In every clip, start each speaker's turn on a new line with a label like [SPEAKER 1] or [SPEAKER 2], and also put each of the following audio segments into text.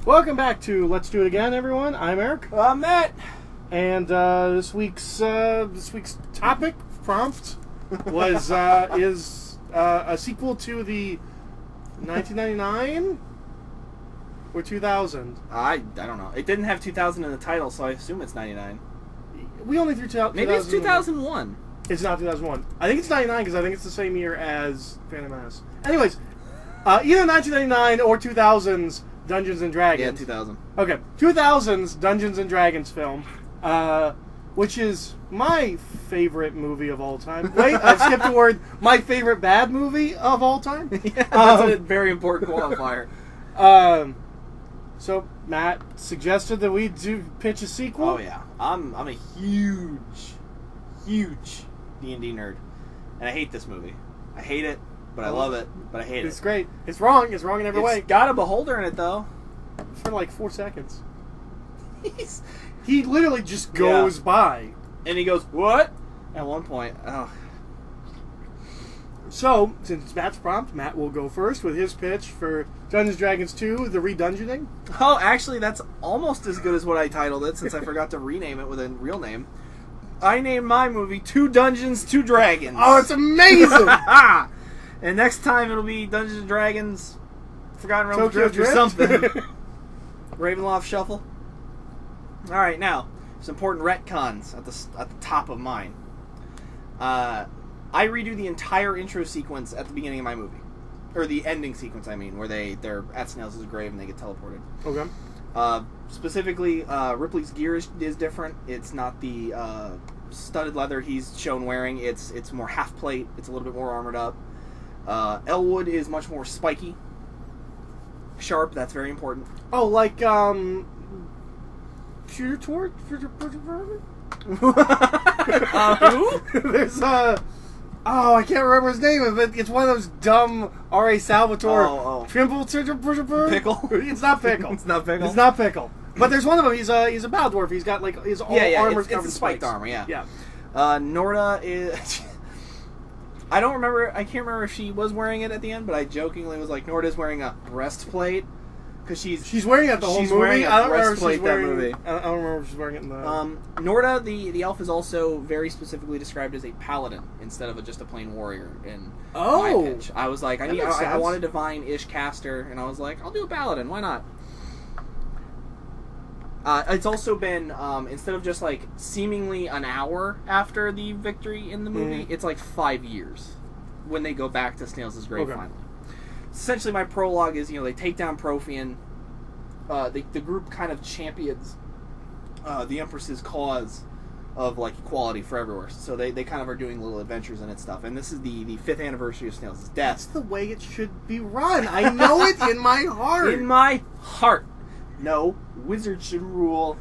[SPEAKER 1] Welcome back to Let's Do It Again, everyone. I'm Eric.
[SPEAKER 2] I'm Matt.
[SPEAKER 1] And this week's topic prompt was is a sequel to the 1999 or 2000.
[SPEAKER 2] I don't know. It didn't have 2000 in the title, so I assume it's 99.
[SPEAKER 1] We only threw 2000.
[SPEAKER 2] Maybe it's 2001.
[SPEAKER 1] It's not 2001. I think it's 99 because I think it's the same year as Phantom Menace. Anyways, either 1999 or 2000's Dungeons and Dragons.
[SPEAKER 2] Yeah, 2000.
[SPEAKER 1] Okay, 2000's Dungeons and Dragons film, which is my favorite movie of all time. Wait, I skipped the word. My favorite bad movie of all time.
[SPEAKER 2] Yeah, that's a very important qualifier.
[SPEAKER 1] So Matt suggested that we do pitch a sequel.
[SPEAKER 2] Oh yeah, I'm a huge D&D nerd, and I hate this movie. I hate it, but I love it, but I hate it.
[SPEAKER 1] It's great. It's wrong. It's wrong in every way.
[SPEAKER 2] It's got a beholder in it though.
[SPEAKER 1] For like 4 seconds. He literally just goes by.
[SPEAKER 2] And he goes, "What?" At one point. Oh.
[SPEAKER 1] So, since it's Matt's prompt, Matt will go first with his pitch for Dungeons & Dragons 2, The Redungeoning.
[SPEAKER 2] Oh, actually, that's almost as good as what I titled it, since I forgot to rename it with a real name. I named my movie Two Dungeons, Two Dragons.
[SPEAKER 1] Oh, it's amazing!
[SPEAKER 2] And next time it'll be Dungeons & Dragons, Forgotten Realms
[SPEAKER 1] Tokyo
[SPEAKER 2] Drift or something. Ravenloft Shuffle. Alright, now, some important retcons at the top of mine. I redo the entire intro sequence at the beginning of my movie. Or the ending sequence, I mean, where they're at Snails' grave and they get teleported.
[SPEAKER 1] Okay.
[SPEAKER 2] Specifically, Ripley's gear is different. It's not the studded leather he's shown wearing. It's more half plate. It's a little bit more armored up. Elwood is much more spiky. Sharp, that's very important.
[SPEAKER 1] Oh, like, Shooter Tort?
[SPEAKER 2] Who?
[SPEAKER 1] There's, oh, I can't remember his name, but it's one of those dumb R.A. Salvatore. Trimble?
[SPEAKER 2] Pickle?
[SPEAKER 1] It's not Pickle.
[SPEAKER 2] It's not Pickle?
[SPEAKER 1] It's not Pickle. But there's one of them, he's a Baldorf. He's got, like, his armor's covered in
[SPEAKER 2] spiked
[SPEAKER 1] spikes.
[SPEAKER 2] armor, yeah.
[SPEAKER 1] Yeah.
[SPEAKER 2] Norda is... I can't remember if she was wearing it at the end, but I jokingly was like, Norda's wearing a breastplate. Because she's
[SPEAKER 1] wearing it the whole movie.
[SPEAKER 2] Wearing a
[SPEAKER 1] I don't remember if
[SPEAKER 2] breastplate
[SPEAKER 1] she's wearing
[SPEAKER 2] that movie.
[SPEAKER 1] I don't remember if she's wearing it in the.
[SPEAKER 2] Norda, the elf, is also very specifically described as a paladin instead of just a plain warrior. In my pitch, I was like, I wanted to divine Ishcaster, and I was like, I'll do a paladin. Why not? It's also been instead of just like seemingly an hour after the victory in the movie, it's like 5 years when they go back to Snails' grave finally. Essentially, my prologue is, they take down Prothean. The group kind of champions the Empress's cause of, like, equality for everywhere. So they kind of are doing little adventures in it stuff. And this is the 5th anniversary of Snails' death.
[SPEAKER 1] That's the way it should be run. I know it in my heart.
[SPEAKER 2] In my heart. No, wizards should rule.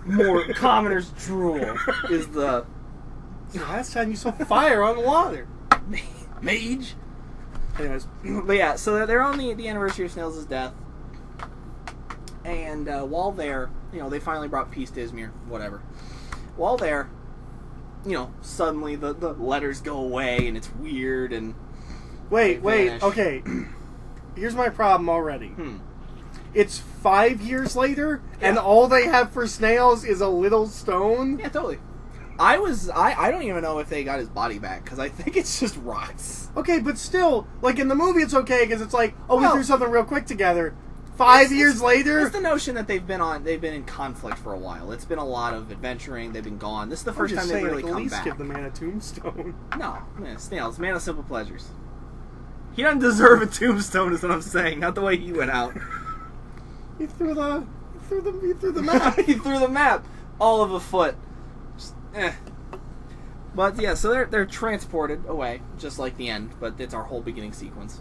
[SPEAKER 2] More commoners drool is the...
[SPEAKER 1] Last time you saw fire on water.
[SPEAKER 2] Mage.
[SPEAKER 1] Anyways.
[SPEAKER 2] But yeah, so they're on the anniversary of Snails' death. And while there, they finally brought peace to Izmir, whatever. While there, suddenly the letters go away and it's weird and...
[SPEAKER 1] Wait, okay. Here's my problem already. It's 5 years later, and all they have for Snails is a little stone?
[SPEAKER 2] Yeah, totally. I don't even know if they got his body back, because I think it's just rocks.
[SPEAKER 1] Okay, but still, like in the movie it's okay, because it's like, we threw something real quick together. 5 years later?
[SPEAKER 2] It's the notion that they've been in conflict for a while. It's been a lot of adventuring, they've been gone. This is the first time they've really come back.
[SPEAKER 1] At least give the man a tombstone.
[SPEAKER 2] No, man, Snails, man of simple pleasures. He doesn't deserve a tombstone is what I'm saying, not the way he went out.
[SPEAKER 1] He threw the map.
[SPEAKER 2] He threw the map. All of a foot. Just, But yeah, so they're transported away, just like the end, but it's our whole beginning sequence.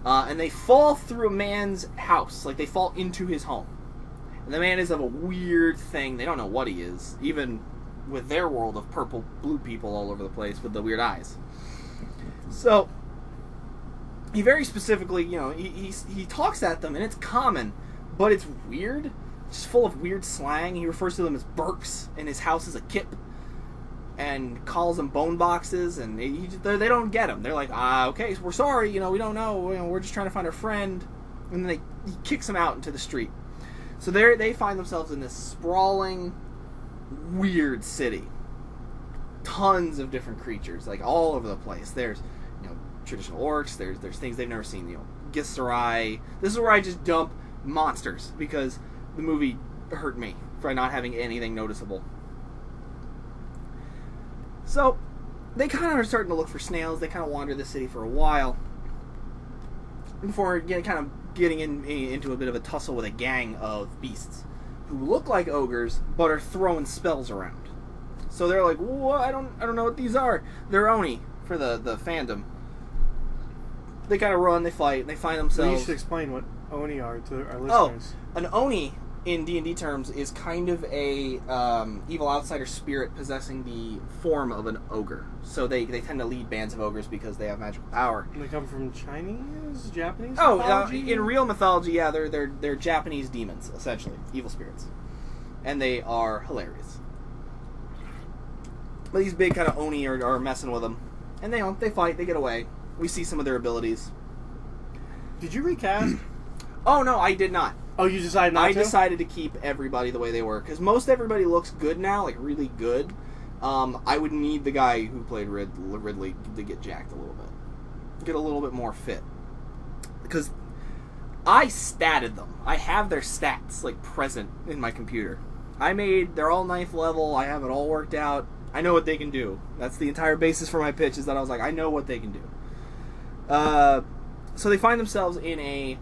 [SPEAKER 2] And they fall through a man's house, like they fall into his home. And the man is of a weird thing. They don't know what he is, even with their world of purple, blue people all over the place with the weird eyes. So he very specifically, he talks at them, and it's common, but it's weird. It's full of weird slang. He refers to them as Burks, and his house is a kip, and calls them bone boxes, and they don't get him. They're like, okay, so we're sorry, we don't know, we're just trying to find our friend. And then he kicks him out into the street. So they find themselves in this sprawling, weird city. Tons of different creatures, like all over the place. There's, traditional orcs. There's things they've never seen. Githzerai. This is where I just dump monsters because the movie hurt me for not having anything noticeable. So they kind of are starting to look for snails. They kind of wander the city for a while before getting into a bit of a tussle with a gang of beasts who look like ogres but are throwing spells around. So they're like, "What? I don't know what these are." They're Oni for the fandom. They kind of run, they fight, and they find themselves.
[SPEAKER 1] You should explain what Oni are to our listeners.
[SPEAKER 2] An Oni in D&D terms is kind of a evil outsider spirit possessing the form of an ogre. So they tend to lead bands of ogres because they have magical power.
[SPEAKER 1] They come from Chinese, Japanese
[SPEAKER 2] Oh,
[SPEAKER 1] mythology?
[SPEAKER 2] In real mythology, yeah, they're Japanese demons, essentially, evil spirits, and they are hilarious. But these big kind of Oni are messing with them, and they fight, they get away. We see some of their abilities.
[SPEAKER 1] Did you recast?
[SPEAKER 2] Oh no, I did not.
[SPEAKER 1] Oh, you decided not to?
[SPEAKER 2] I decided to keep everybody the way they were because most everybody looks good now, like really good. I would need the guy who played Ridley to get jacked a little bit, get a little bit more fit, because I statted them. I have their stats like present in my computer. They're all 9th level. I have it all worked out. I know what they can do. That's the entire basis for my pitch, is that I was like, I know what they can do. So they find themselves in a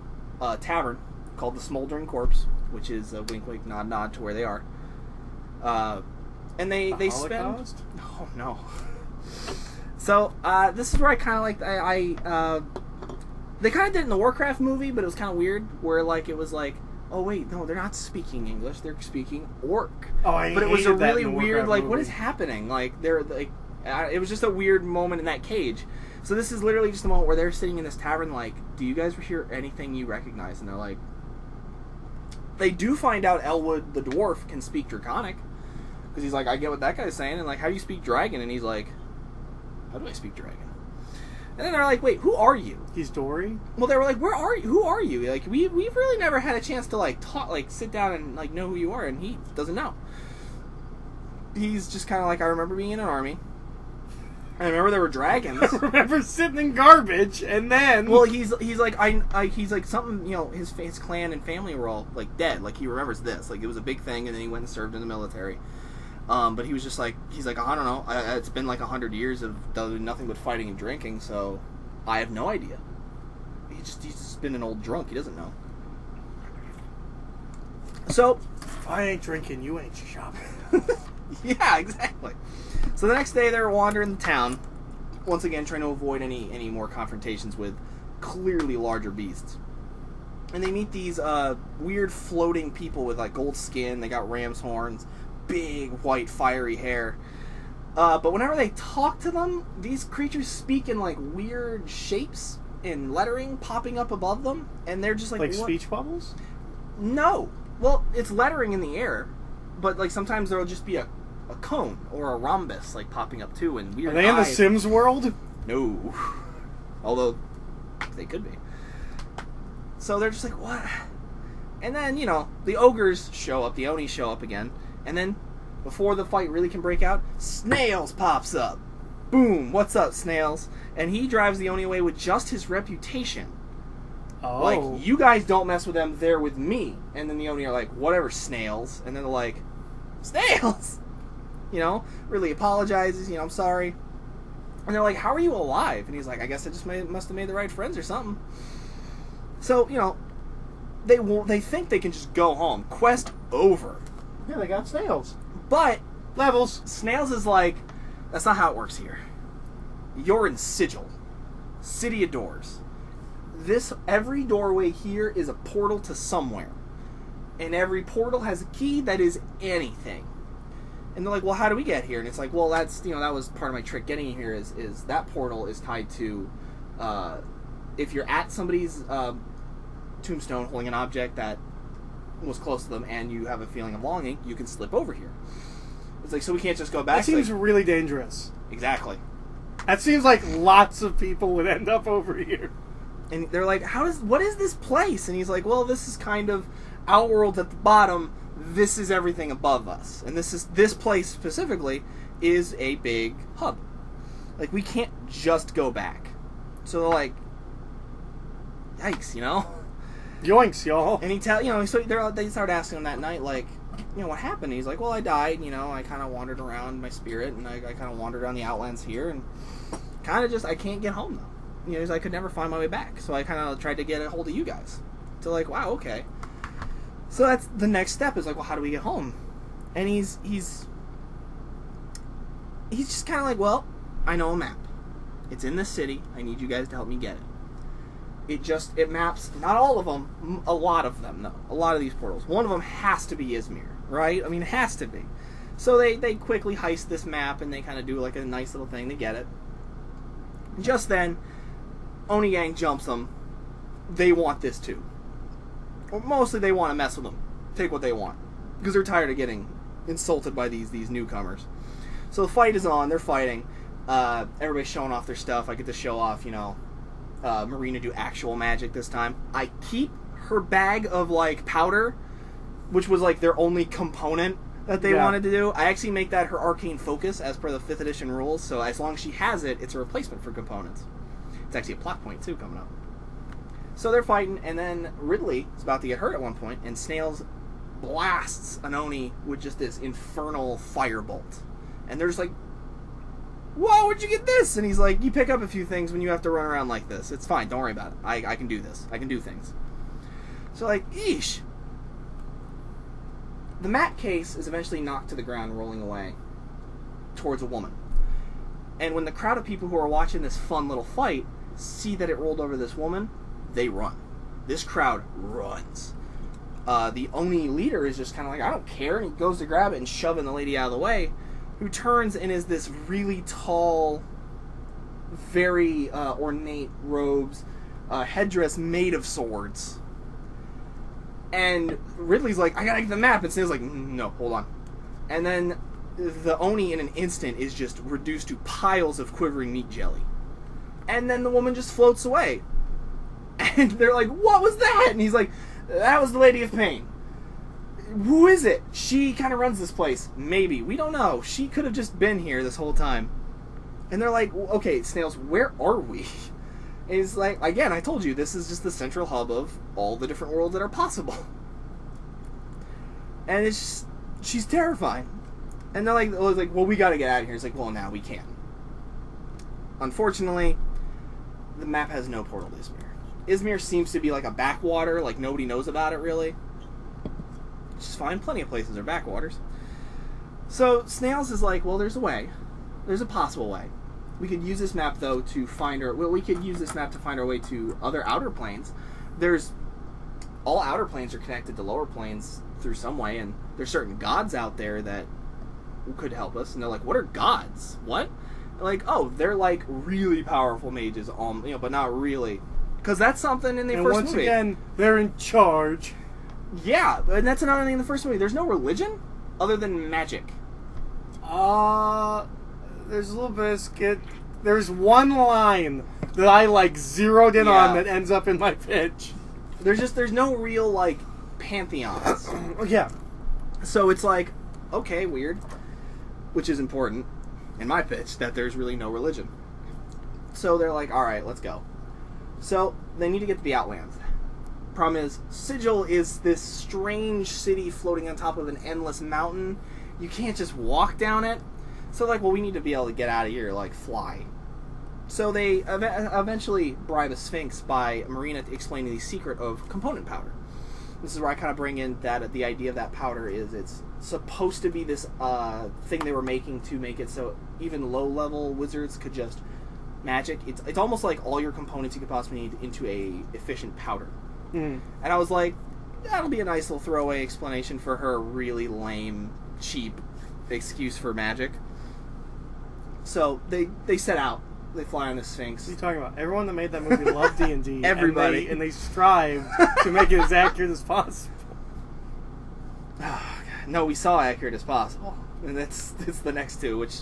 [SPEAKER 2] tavern called the Smoldering Corpse, which is a wink, wink, nod, nod to where they are. And they spend.
[SPEAKER 1] Holocaust?
[SPEAKER 2] Oh no. So this is where I kind of like they kind of did it in the Warcraft movie, but it was kind of weird, where like it was like, oh wait, no, they're not speaking English, they're speaking Orc.
[SPEAKER 1] Oh, I
[SPEAKER 2] But it was a
[SPEAKER 1] hated that
[SPEAKER 2] really
[SPEAKER 1] in the
[SPEAKER 2] weird,
[SPEAKER 1] Warcraft
[SPEAKER 2] like,
[SPEAKER 1] movie.
[SPEAKER 2] what is happening? Like, they're like, it was just a weird moment in that cage. So this is literally just a moment where they're sitting in this tavern, like, do you guys hear anything you recognize? And they're like, they do find out Elwood the dwarf can speak Draconic, because he's like, I get what that guy's saying, and like, how do you speak Dragon? And he's like, how do I speak Dragon? And then they're like, wait, who are you?
[SPEAKER 1] He's Dory?
[SPEAKER 2] Well, they were like, where are you? Who are you? Like, we've really never had a chance to like talk, like sit down and like know who you are, and he doesn't know. He's just kind of like, I remember being in an army. I remember there were dragons.
[SPEAKER 1] I remember sitting in garbage, and then...
[SPEAKER 2] Well, he's like he's like something, his clan and family were all like dead. Like, he remembers this. Like, it was a big thing, and then he went and served in the military. But he was just like, he's like, I don't know. It's been like 100 years of nothing but fighting and drinking, so I have no idea. He's just been an old drunk. He doesn't know. So,
[SPEAKER 1] if I ain't drinking, you ain't shopping.
[SPEAKER 2] yeah, exactly. So the next day they're wandering the town, once again trying to avoid any more confrontations with clearly larger beasts. And they meet these weird floating people with like gold skin. They got ram's horns, big white fiery hair. But whenever they talk to them, these creatures speak in like weird shapes and lettering popping up above them, and they're just like what?
[SPEAKER 1] Speech bubbles?
[SPEAKER 2] No. Well, it's lettering in the air, but like sometimes there'll just be a cone or a rhombus like popping up too, and weird
[SPEAKER 1] Are they in the
[SPEAKER 2] eyes.
[SPEAKER 1] Sims world?
[SPEAKER 2] No. Although they could be. So they're just like, what? And then, the ogres show up, the Oni show up again, and then before the fight really can break out, Snails pops up. Boom, what's up, Snails? And he drives the Oni away with just his reputation.
[SPEAKER 1] Oh.
[SPEAKER 2] Like, you guys don't mess with them, they're with me. And then the Oni are like, whatever, Snails. And then they're like, Snails! Really apologizes, I'm sorry. And they're like, how are you alive? And he's like, I guess I just must have made the right friends or something. So, they think they can just go home. Quest over.
[SPEAKER 1] Yeah, they got snails.
[SPEAKER 2] But
[SPEAKER 1] Levels.
[SPEAKER 2] Snails is like, that's not how it works here. You're in Sigil. City of Doors. Every doorway here is a portal to somewhere. And every portal has a key that is anything. And they're like, well, how do we get here? And it's like, well, that's, that was part of my trick getting here is that portal is tied to, if you're at somebody's tombstone holding an object that was close to them and you have a feeling of longing, you can slip over here. It's like, so we can't just go back.
[SPEAKER 1] That seems really dangerous.
[SPEAKER 2] Exactly.
[SPEAKER 1] That seems like lots of people would end up over here.
[SPEAKER 2] And they're like, what is this place? And he's like, well, this is kind of Outworld's at the bottom. This is everything above us. And this place specifically is a big hub. Like, we can't just go back. So they're like, yikes, you know?
[SPEAKER 1] Yoinks, y'all.
[SPEAKER 2] And they start asking him that night, like, what happened? And he's like, well, I died, I kind of wandered around my spirit, and I kind of wandered around the Outlands here, and kind of I can't get home, though. I could never find my way back, so I kind of tried to get a hold of you guys. So, like, wow, okay. So that's the next step is, like, well, how do we get home? And he's just kind of like, well, I know a map. It's in the city. I need you guys to help me get it. It maps, not all of them, a lot of them, though. A lot of these portals. One of them has to be Izmir, right? I mean, it has to be. So they quickly heist this map, and they kind of do, like, a nice little thing to get it. Just then, Oni Yang jumps them. They want this, too. Or mostly they want to mess with them. Take what they want. Because they're tired of getting insulted by these newcomers. So the fight is on. They're fighting. Everybody's showing off their stuff. I get to show off, Marina do actual magic this time. I keep her bag of, like, powder, which was, like, their only component that they wanted to do. I actually make that her arcane focus as per the 5th edition rules. So as long as she has it, it's a replacement for components. It's actually a plot point, too, coming up. So they're fighting, and then Ridley is about to get hurt at one point, and Snails blasts an Oni with just this infernal firebolt. And they're just like, whoa, where'd you get this? And he's like, you pick up a few things when you have to run around like this. It's fine, don't worry about it. I can do this. I can do things. So, like, eesh. The mat case is eventually knocked to the ground, rolling away towards a woman. And when the crowd of people who are watching this fun little fight see that it rolled over this woman, they run. This crowd runs. The Oni leader is just kind of like, I don't care, and he goes to grab it and shoving the lady out of the way, who turns and is this really tall, very ornate robes, headdress made of swords. And Ridley's like, I gotta get the map, and Snail's like, no, hold on. And then the Oni in an instant is just reduced to piles of quivering meat jelly. And then the woman just floats away. And they're like, what was that? And he's like, that was the Lady of Pain. Who is it? She kind of runs this place. Maybe. We don't know. She could have just been here this whole time. And they're like, okay, Snails, where are we? And he's like, again, I told you, this is just the central hub of all the different worlds that are possible. And it's just, she's terrifying. And they're like, well, we gotta get out of here. He's like, well, now we can. Unfortunately, the map has no portal to Izmir. Izmir seems to be like a backwater, like nobody knows about it really. Which is fine, plenty of places are backwaters. So Snails is like, well, there's a way. There's a possible way. We could use this map though to find our we could use this map to find our way to other outer planes. All outer planes are connected to lower planes through some way, and there's certain gods out there that could help us. And they're like, what are gods? What? Like, oh, they're like really powerful mages, but not really. Because that's something in the first movie. And once
[SPEAKER 1] again, they're in charge.
[SPEAKER 2] Yeah, and that's another thing in the first movie. There's no religion other than magic.
[SPEAKER 1] There's a little bit of skit. There's one line that I like zeroed in on that ends up in my pitch.
[SPEAKER 2] There's no real like pantheons.
[SPEAKER 1] Yeah.
[SPEAKER 2] So it's like, okay, weird. Which is important in my pitch, that there's really no religion. So they're like, alright, let's go. So they need to get to the Outlands. Problem is, Sigil is this strange city floating on top of an endless mountain. You can't just walk down it. So like, well, we need to be able to get out of here, like fly. So they eventually bribe a Sphinx by Marina explaining the secret of component powder. This is where I kind of bring in that the idea of that powder is it's supposed to be this thing they were making to make it so even low-level wizards could just magic. It's almost like all your components you could possibly need into a efficient powder.
[SPEAKER 1] Mm.
[SPEAKER 2] And I was like, that'll be a nice little throwaway explanation for her really lame, cheap excuse for magic. So they set out. They fly on the Sphinx.
[SPEAKER 1] What are you talking about? Everyone that made that movie loved D&D.
[SPEAKER 2] Everybody.
[SPEAKER 1] And they strived to make it as accurate as possible.
[SPEAKER 2] Oh, God. No, we saw accurate as possible. And it's the next two, which...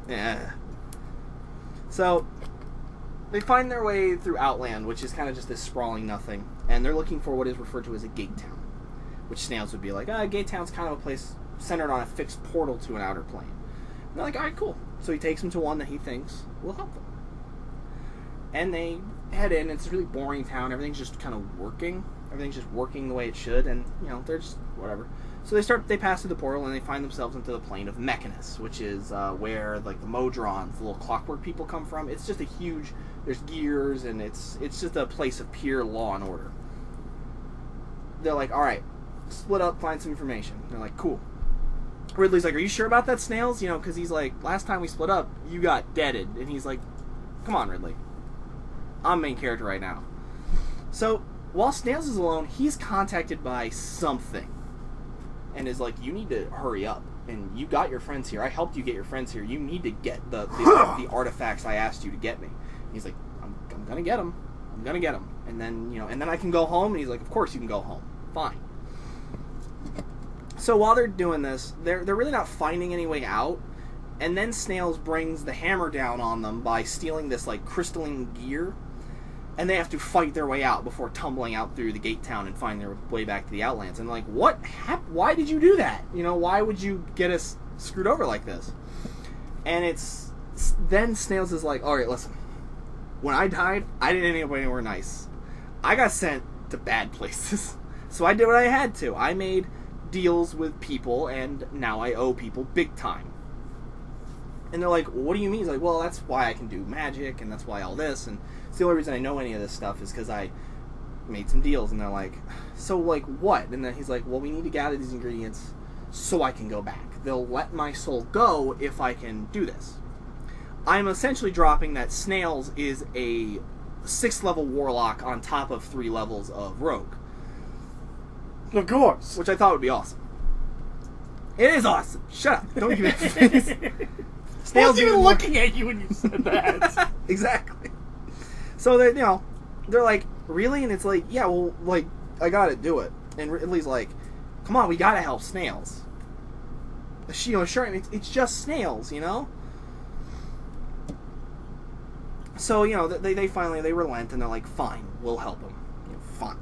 [SPEAKER 2] Yeah. So, they find their way through Outland, which is kind of just this sprawling nothing, and they're looking for what is referred to as a gate town, which Snails would be like, gate town's kind of a place centered on a fixed portal to an outer plane. And they're like, alright, cool. So he takes them to one that he thinks will help them. And they head in. It's a really boring town. Everything's just kind of working. Everything's just working the way it should, and, you know, they're just whatever. So they pass through the portal, and they find themselves into the plane of Mechanus, which is where, like, the Modrons, the little clockwork people come from. It's just a huge, there's gears, and it's just a place of pure law and order. They're like, alright, split up, find some information. And they're like, cool. Ridley's like, are you sure about that, Snails? You know, because he's like, last time we split up, you got deaded. And he's like, come on, Ridley. I'm main character right now. So, while Snails is alone, he's contacted by something. And is like, you need to hurry up. And you got your friends here. I helped you get your friends here. You need to get the artifacts I asked you to get me. And he's like, I'm going to get them. I'm going to get them. And then, you know, and then I can go home. And he's like, of course you can go home. Fine. So while they're doing this, they're really not finding any way out. And then Snails brings the hammer down on them by stealing this, like, crystalline gear. And they have to fight their way out before tumbling out through the gate town and finding their way back to the Outlands. And like, what happened? Why did you do that? You know, why would you get us screwed over like this? And then Snails is like, alright, listen. When I died, I didn't end up anywhere nice. I got sent to bad places. So I did what I had to. I made deals with people, and now I owe people big time. And they're like, what do you mean? He's like, well, that's why I can do magic, and that's why all this, and it's the only reason I know any of this stuff is because I made some deals. And they're like, so, like, what? And then he's like, well, we need to gather these ingredients so I can go back. They'll let my soul go if I can do this. I'm essentially dropping that Snails is a 6th level warlock on top of 3 levels of rogue.
[SPEAKER 1] Of course.
[SPEAKER 2] Which I thought would be awesome. It is awesome. Shut up. Don't give me that face.
[SPEAKER 1] I was even looking at you when you said that.
[SPEAKER 2] Exactly. So they're like, really? And it's like, yeah, well, like, I gotta do it. And Ridley's like, come on, we gotta help Snails. Sure, it's just Snails, you know? So, you know, they finally, they relent, and they're like, fine, we'll help him. You know, fine.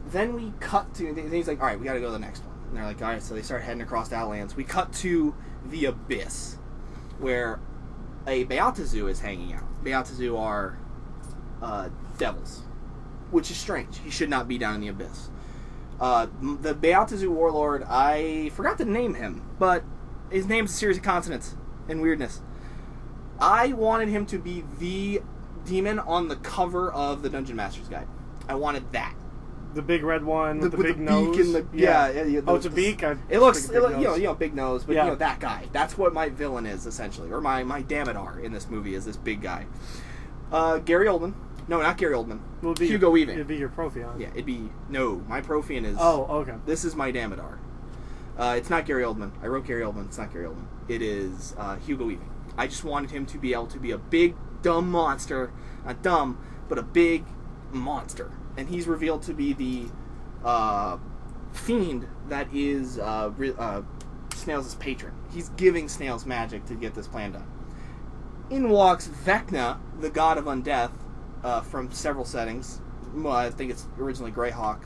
[SPEAKER 2] Then we cut to, he's like, alright, we gotta go to the next one. And they're like, alright, so they start heading across the Outlands. We cut to the Abyss, where a Beatazu is hanging out. Beatazu are devils, which is strange. He should not be down in the Abyss. The Beatazu warlord, I forgot to name him, but his name's a series of consonants and weirdness. I wanted him to be the demon on the cover of the Dungeon Master's Guide. I wanted that.
[SPEAKER 1] The big red one with the big nose.
[SPEAKER 2] Beak and the, yeah.
[SPEAKER 1] It's a beak.
[SPEAKER 2] It looks, you know, big nose, but you know that guy. That's what my villain is essentially, or my Damodar in this movie is this big guy. Gary Oldman. No, not Gary Oldman. Hugo Weaving.
[SPEAKER 1] It'd be your Prothean.
[SPEAKER 2] Yeah, my Prothean is.
[SPEAKER 1] Oh, okay.
[SPEAKER 2] This is my Damodar. It's not Gary Oldman. I wrote Gary Oldman. It's not Gary Oldman. It is Hugo Weaving. I just wanted him to be able to be a big, dumb monster. Not dumb, but a big monster. And he's revealed to be the fiend that is Snails' patron. He's giving Snails magic to get this plan done. In walks Vecna, the god of undeath, from several settings. Well, I think it's originally Greyhawk.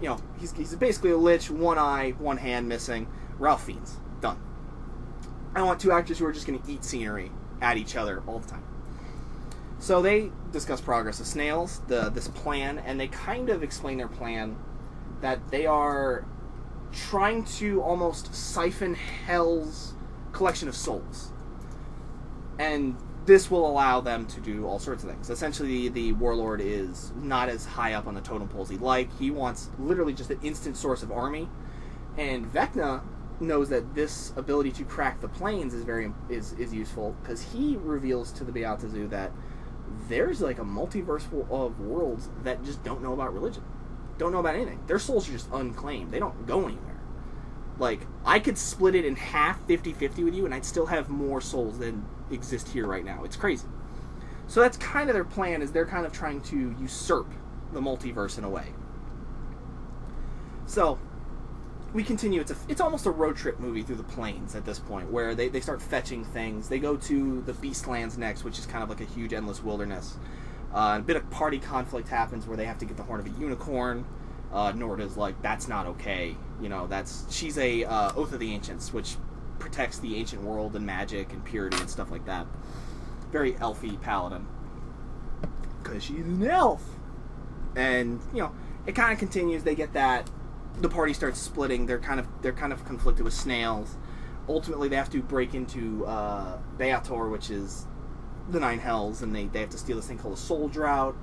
[SPEAKER 2] You know, he's basically a lich, one eye, one hand missing. Ralph Fiennes. Done. I want 2 actors who are just going to eat scenery at each other all the time. So they discuss progress of Snails, this plan, and they kind of explain their plan that they are trying to almost siphon Hell's collection of souls. And this will allow them to do all sorts of things. Essentially, the warlord is not as high up on the totem pole as he'd like. He wants literally just an instant source of army. And Vecna knows that this ability to crack the planes is useful, because he reveals to the Beatazu that there's like a multiverse of worlds that just don't know about religion. Don't know about anything. Their souls are just unclaimed. They don't go anywhere. Like, I could split it in half, 50-50 with you, and I'd still have more souls than exist here right now. It's crazy. So that's kind of their plan, is they're kind of trying to usurp the multiverse in a way. So, we continue. It's almost a road trip movie through the plains at this point, where they start fetching things. They go to the Beastlands next, which is kind of like a huge endless wilderness. A bit of party conflict happens where they have to get the horn of a unicorn. Norda's like, that's not okay. You know, she's a Oath of the Ancients, which protects the ancient world and magic and purity and stuff like that. Very elfy paladin, because she's an elf. And you know, it kind of continues. They get that. The party starts splitting. They're kind of conflicted with snails. Ultimately, they have to break into Beator, which is the Nine Hells, and they have to steal this thing called a Soul Drought.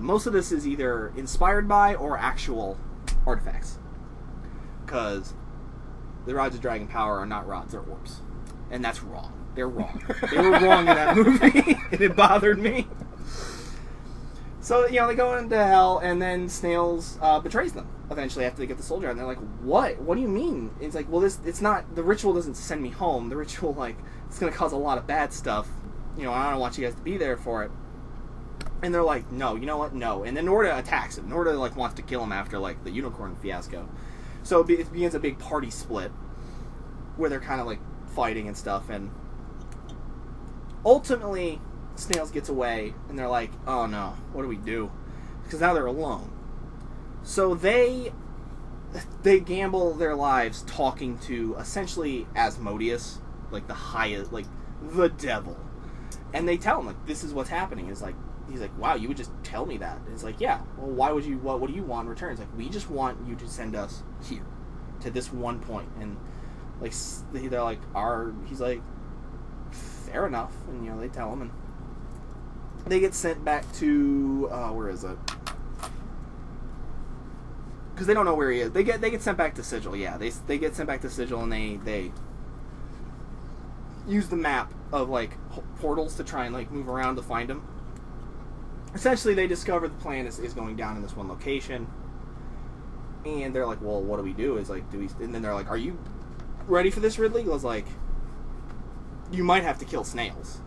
[SPEAKER 2] Most of this is either inspired by or actual artifacts, because the rods of dragon power are not rods, they're orbs, and that's wrong. They're wrong. They were wrong in that movie, and it bothered me. So, you know, they go into hell, and then Snails betrays them eventually after they get the soldier out. And they're like, what? What do you mean? It's like, well, it's not, the ritual doesn't send me home. The ritual, like, it's going to cause a lot of bad stuff. You know, I don't want you guys to be there for it. And they're like, no, you know what? No. And then Norda attacks him. Norda, like, wants to kill him after, like, the unicorn fiasco. So it begins a big party split where they're kind of, like, fighting and stuff. And ultimately, Snails gets away, and they're like, oh no, what do we do? Because now they're alone. So they gamble their lives talking to essentially Asmodeus, like the highest, like the devil. And they tell him, like, this is what's happening. It's like, he's like, wow, you would just tell me that. And it's like, yeah, well, why would you, what do you want in return? It's like, we just want you to send us here, to this one point. And like, they're like, he's like, fair enough. And, you know, they tell him, and they get sent back to, where is it? Because they don't know where he is. They get sent back to Sigil, yeah. They get sent back to Sigil, and they use the map of, like, portals to try and, like, move around to find him. Essentially, they discover the plan is going down in this one location. And they're like, well, what do we do? Is like, and then they're like, are you ready for this, Ridley? I was like, you might have to kill Snails.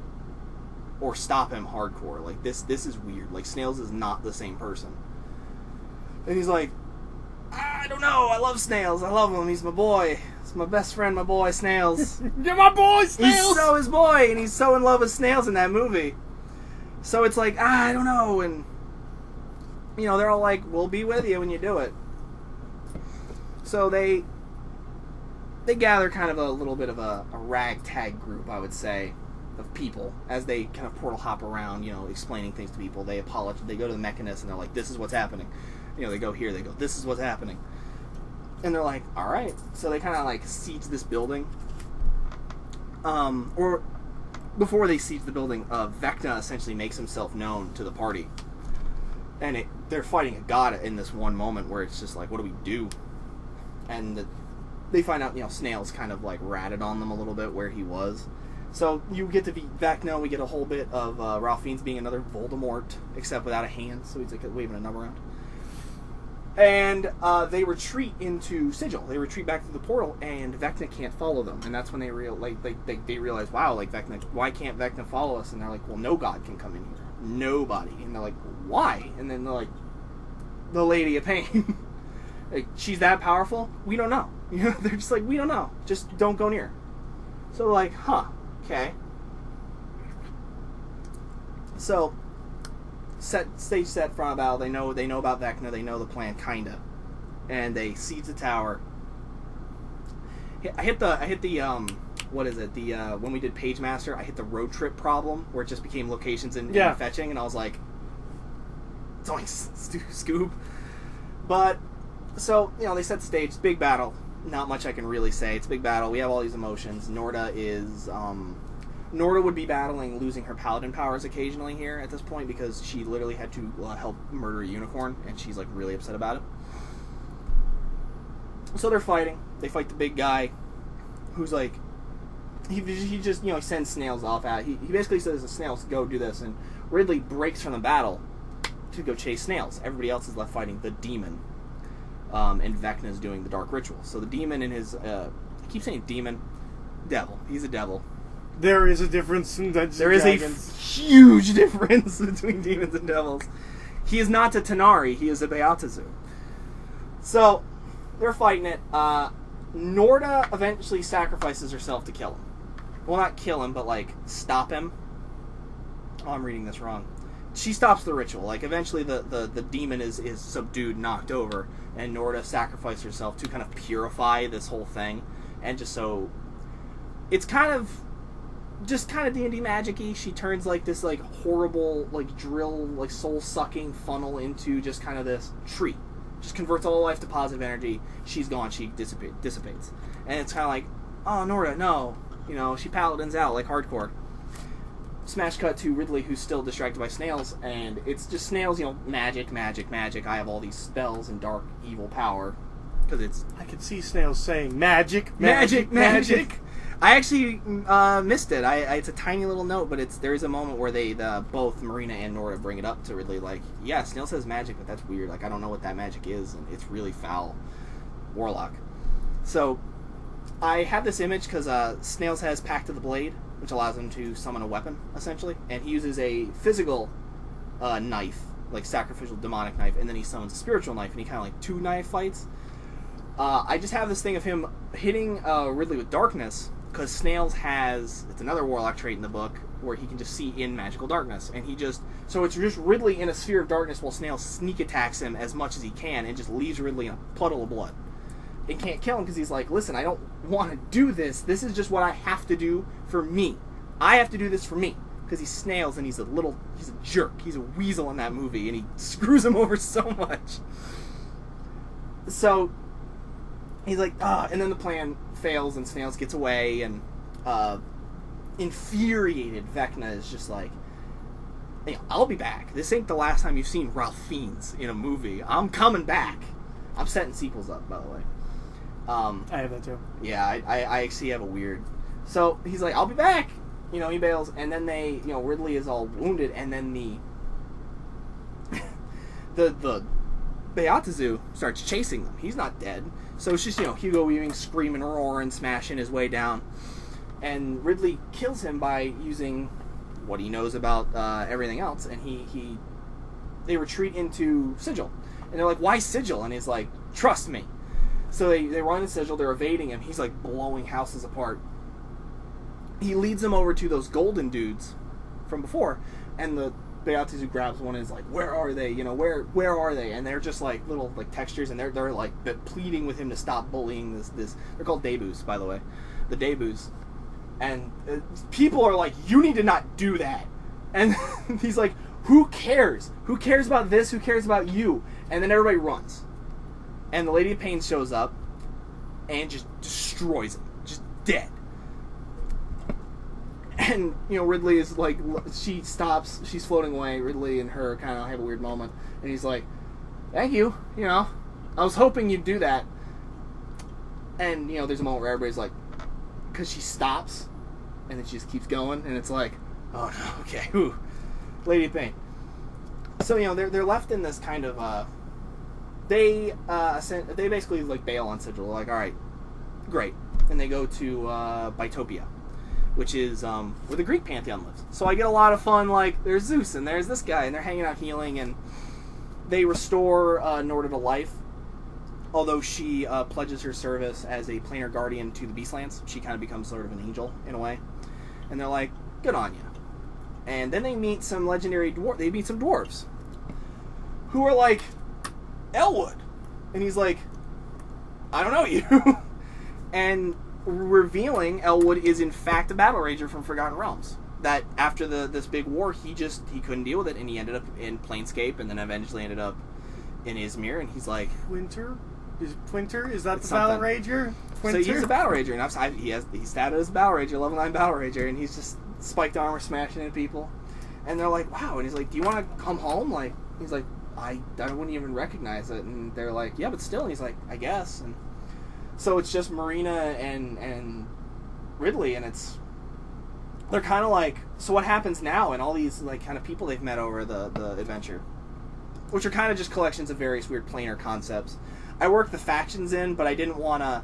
[SPEAKER 2] Or stop him hardcore. Like, this is weird. Like, Snails is not the same person. And he's like, I don't know. I love Snails. I love him. He's my boy. He's my best friend, my boy, Snails.
[SPEAKER 1] You're my boy, Snails!
[SPEAKER 2] He's so his boy, and he's so in love with Snails in that movie. So it's like, I don't know. And, you know, they're all like, we'll be with you when you do it. So they gather kind of a little bit of a ragtag group, I would say, of people as they kind of portal hop around, you know, explaining things to people. They apologize. They go to the Mechanist and they're like, this is what's happening. You know, they go here, they go, this is what's happening. And they're like, all right. So they kind of like siege this building. Or before they siege the building, Vecna essentially makes himself known to the party. And they're fighting a god in this one moment where it's just like, what do we do? And they find out, you know, Snails kind of like ratted on them a little bit where he was. So you get to be Vecna. We get a whole bit of Ralph Fiennes being another Voldemort, except without a hand. So he's like waving a number around. And they retreat into Sigil. They retreat back to the portal, and Vecna can't follow them. And that's when they realize, wow, like Vecna, why can't Vecna follow us? And they're like, well, no god can come in here. Nobody. And they're like, why? And then they're like, the Lady of Pain. Like, she's that powerful? We don't know. You know, they're just like, we don't know. Just don't go near. So they're like, huh. Okay. So, stage set, front of battle. They know about Vecna. They know the plan, kinda, and they siege the tower. I hit the what is it? The when we did Page Master, I hit the road trip problem where it just became locations and fetching, and I was like, zoinks, Scoob. But so, you know, they set the stage. Big battle. Not much I can really say. It's a big battle. We have all these emotions. Norda would be battling losing her paladin powers occasionally here at this point because she literally had to help murder a unicorn, and she's like really upset about it. So they're fighting. They fight the big guy, who's like, he just, you know, he sends Snails off at. He basically says to Snails, go do this, and Ridley breaks from the battle to go chase Snails. Everybody else is left fighting the demon. And Vecna's doing the dark ritual. So the demon in his, I keep saying demon, devil. He's a devil.
[SPEAKER 1] There is a difference in Dungeons
[SPEAKER 2] There
[SPEAKER 1] and
[SPEAKER 2] is
[SPEAKER 1] Dragons.
[SPEAKER 2] a huge difference between demons and devils. He is not a Tanari, he is a Beatazu. So, they're fighting it. Norda eventually sacrifices herself to kill him. Well, not kill him, but, like, stop him. Oh, I'm reading this wrong. She stops the ritual. Like, eventually the demon is subdued, knocked over, and Norda sacrifices herself to kind of purify this whole thing. And just so... It's kind of... Just kind of D&D magic-y. She turns, like, this, like, horrible, like, drill, like, soul-sucking funnel into just kind of this tree. Just converts all life to positive energy. She's gone. She dissipates. And it's kind of like, oh, Norda, no. You know, she paladins out, like, hardcore. Smash cut to Ridley, who's still distracted by snails, and it's just snails, you know, magic, magic, magic. I have all these spells and dark, evil power. Because it's...
[SPEAKER 1] I could see snails saying, magic,
[SPEAKER 2] magic, magic. I actually missed it. It's a tiny little note, but there's a moment where both Marina and Norda bring it up to Ridley, like, yeah, Snail says magic, but that's weird. Like, I don't know what that magic is, and it's really foul. Warlock. So, I have this image because Snails has Pact of the Blade, which allows him to summon a weapon, essentially, and he uses a physical knife, like sacrificial demonic knife, and then he summons a spiritual knife, and he kind of like 2-knife fights. I just have this thing of him hitting Ridley with darkness, because Snails has, it's another Warlock trait in the book, where he can just see in magical darkness, and so it's just Ridley in a sphere of darkness while Snails sneak attacks him as much as he can, and just leaves Ridley in a puddle of blood. It can't kill him because he's like, listen, I don't want to do this. This is just what I have to do for me. I have to do this for me. Because he's Snails and he's a jerk. He's a weasel in that movie and he screws him over so much. So, he's like, and then the plan fails and Snails gets away and infuriated Vecna is just like, hey, I'll be back. This ain't the last time you've seen Ralph Fiennes in a movie. I'm coming back. I'm setting sequels up, by the way.
[SPEAKER 1] I have that too.
[SPEAKER 2] Yeah, I actually have a weird... So, he's like, I'll be back! You know, he bails, and then Ridley is all wounded, and then the Beatazu starts chasing them. He's not dead. So it's just, Hugo Weaving screaming, roaring, smashing his way down. And Ridley kills him by using what he knows about everything else, and they retreat into Sigil. And they're like, why Sigil? And he's like, trust me. So they run into Sigil, they're evading him, he's like blowing houses apart. He leads them over to those golden dudes from before, and the Beatazu grabs one and is like, where are they? Where are they? And they're just like little like textures, and they're like pleading with him to stop bullying this. They're called Debus, by the way. The Debus. And people are like, you need to not do that. And he's like, who cares? Who cares about this? Who cares about you? And then everybody runs. And the Lady of Pain shows up and just destroys him. Just dead. And, Ridley is like, she stops, she's floating away. Ridley and her kind of have a weird moment. And he's like, thank you, I was hoping you'd do that. And, there's a moment where everybody's like, because she stops, and then she just keeps going, and it's like, oh no, okay, whew. Lady of Pain. So, they're left in this kind of, they basically, like, bail on Sigil. They're like, alright, great. And they go to, Bytopia, which is, where the Greek pantheon lives. So I get a lot of fun, like, there's Zeus, and there's this guy, and they're hanging out healing, and they restore, Norda to life. Although she, pledges her service as a planar guardian to the Beastlands. She kind of becomes sort of an angel, in a way. And they're like, good on you. And then they meet some legendary dwarves. Who are like, Elwood. And he's like, I don't know you. And revealing Elwood is in fact a battle rager from Forgotten Realms. That after this big war, he couldn't deal with it, and he ended up in Planescape, and then eventually ended up in Izmir, and he's like...
[SPEAKER 1] Winter? Is that the battle rager?
[SPEAKER 2] So he's a battle rager, and he's stabbed as a battle rager, level 9 battle rager, and he's just spiked armor smashing into people. And they're like, wow. And he's like, do you want to come home? Like, he's like, I wouldn't even recognize it. And they're like, yeah, but still. And he's like, I guess. And so it's just Marina and Ridley, and they're kind of like, so what happens now? And all these like kind of people they've met over the adventure, which are kind of just collections of various weird planar concepts. I worked the factions in, but I didn't want to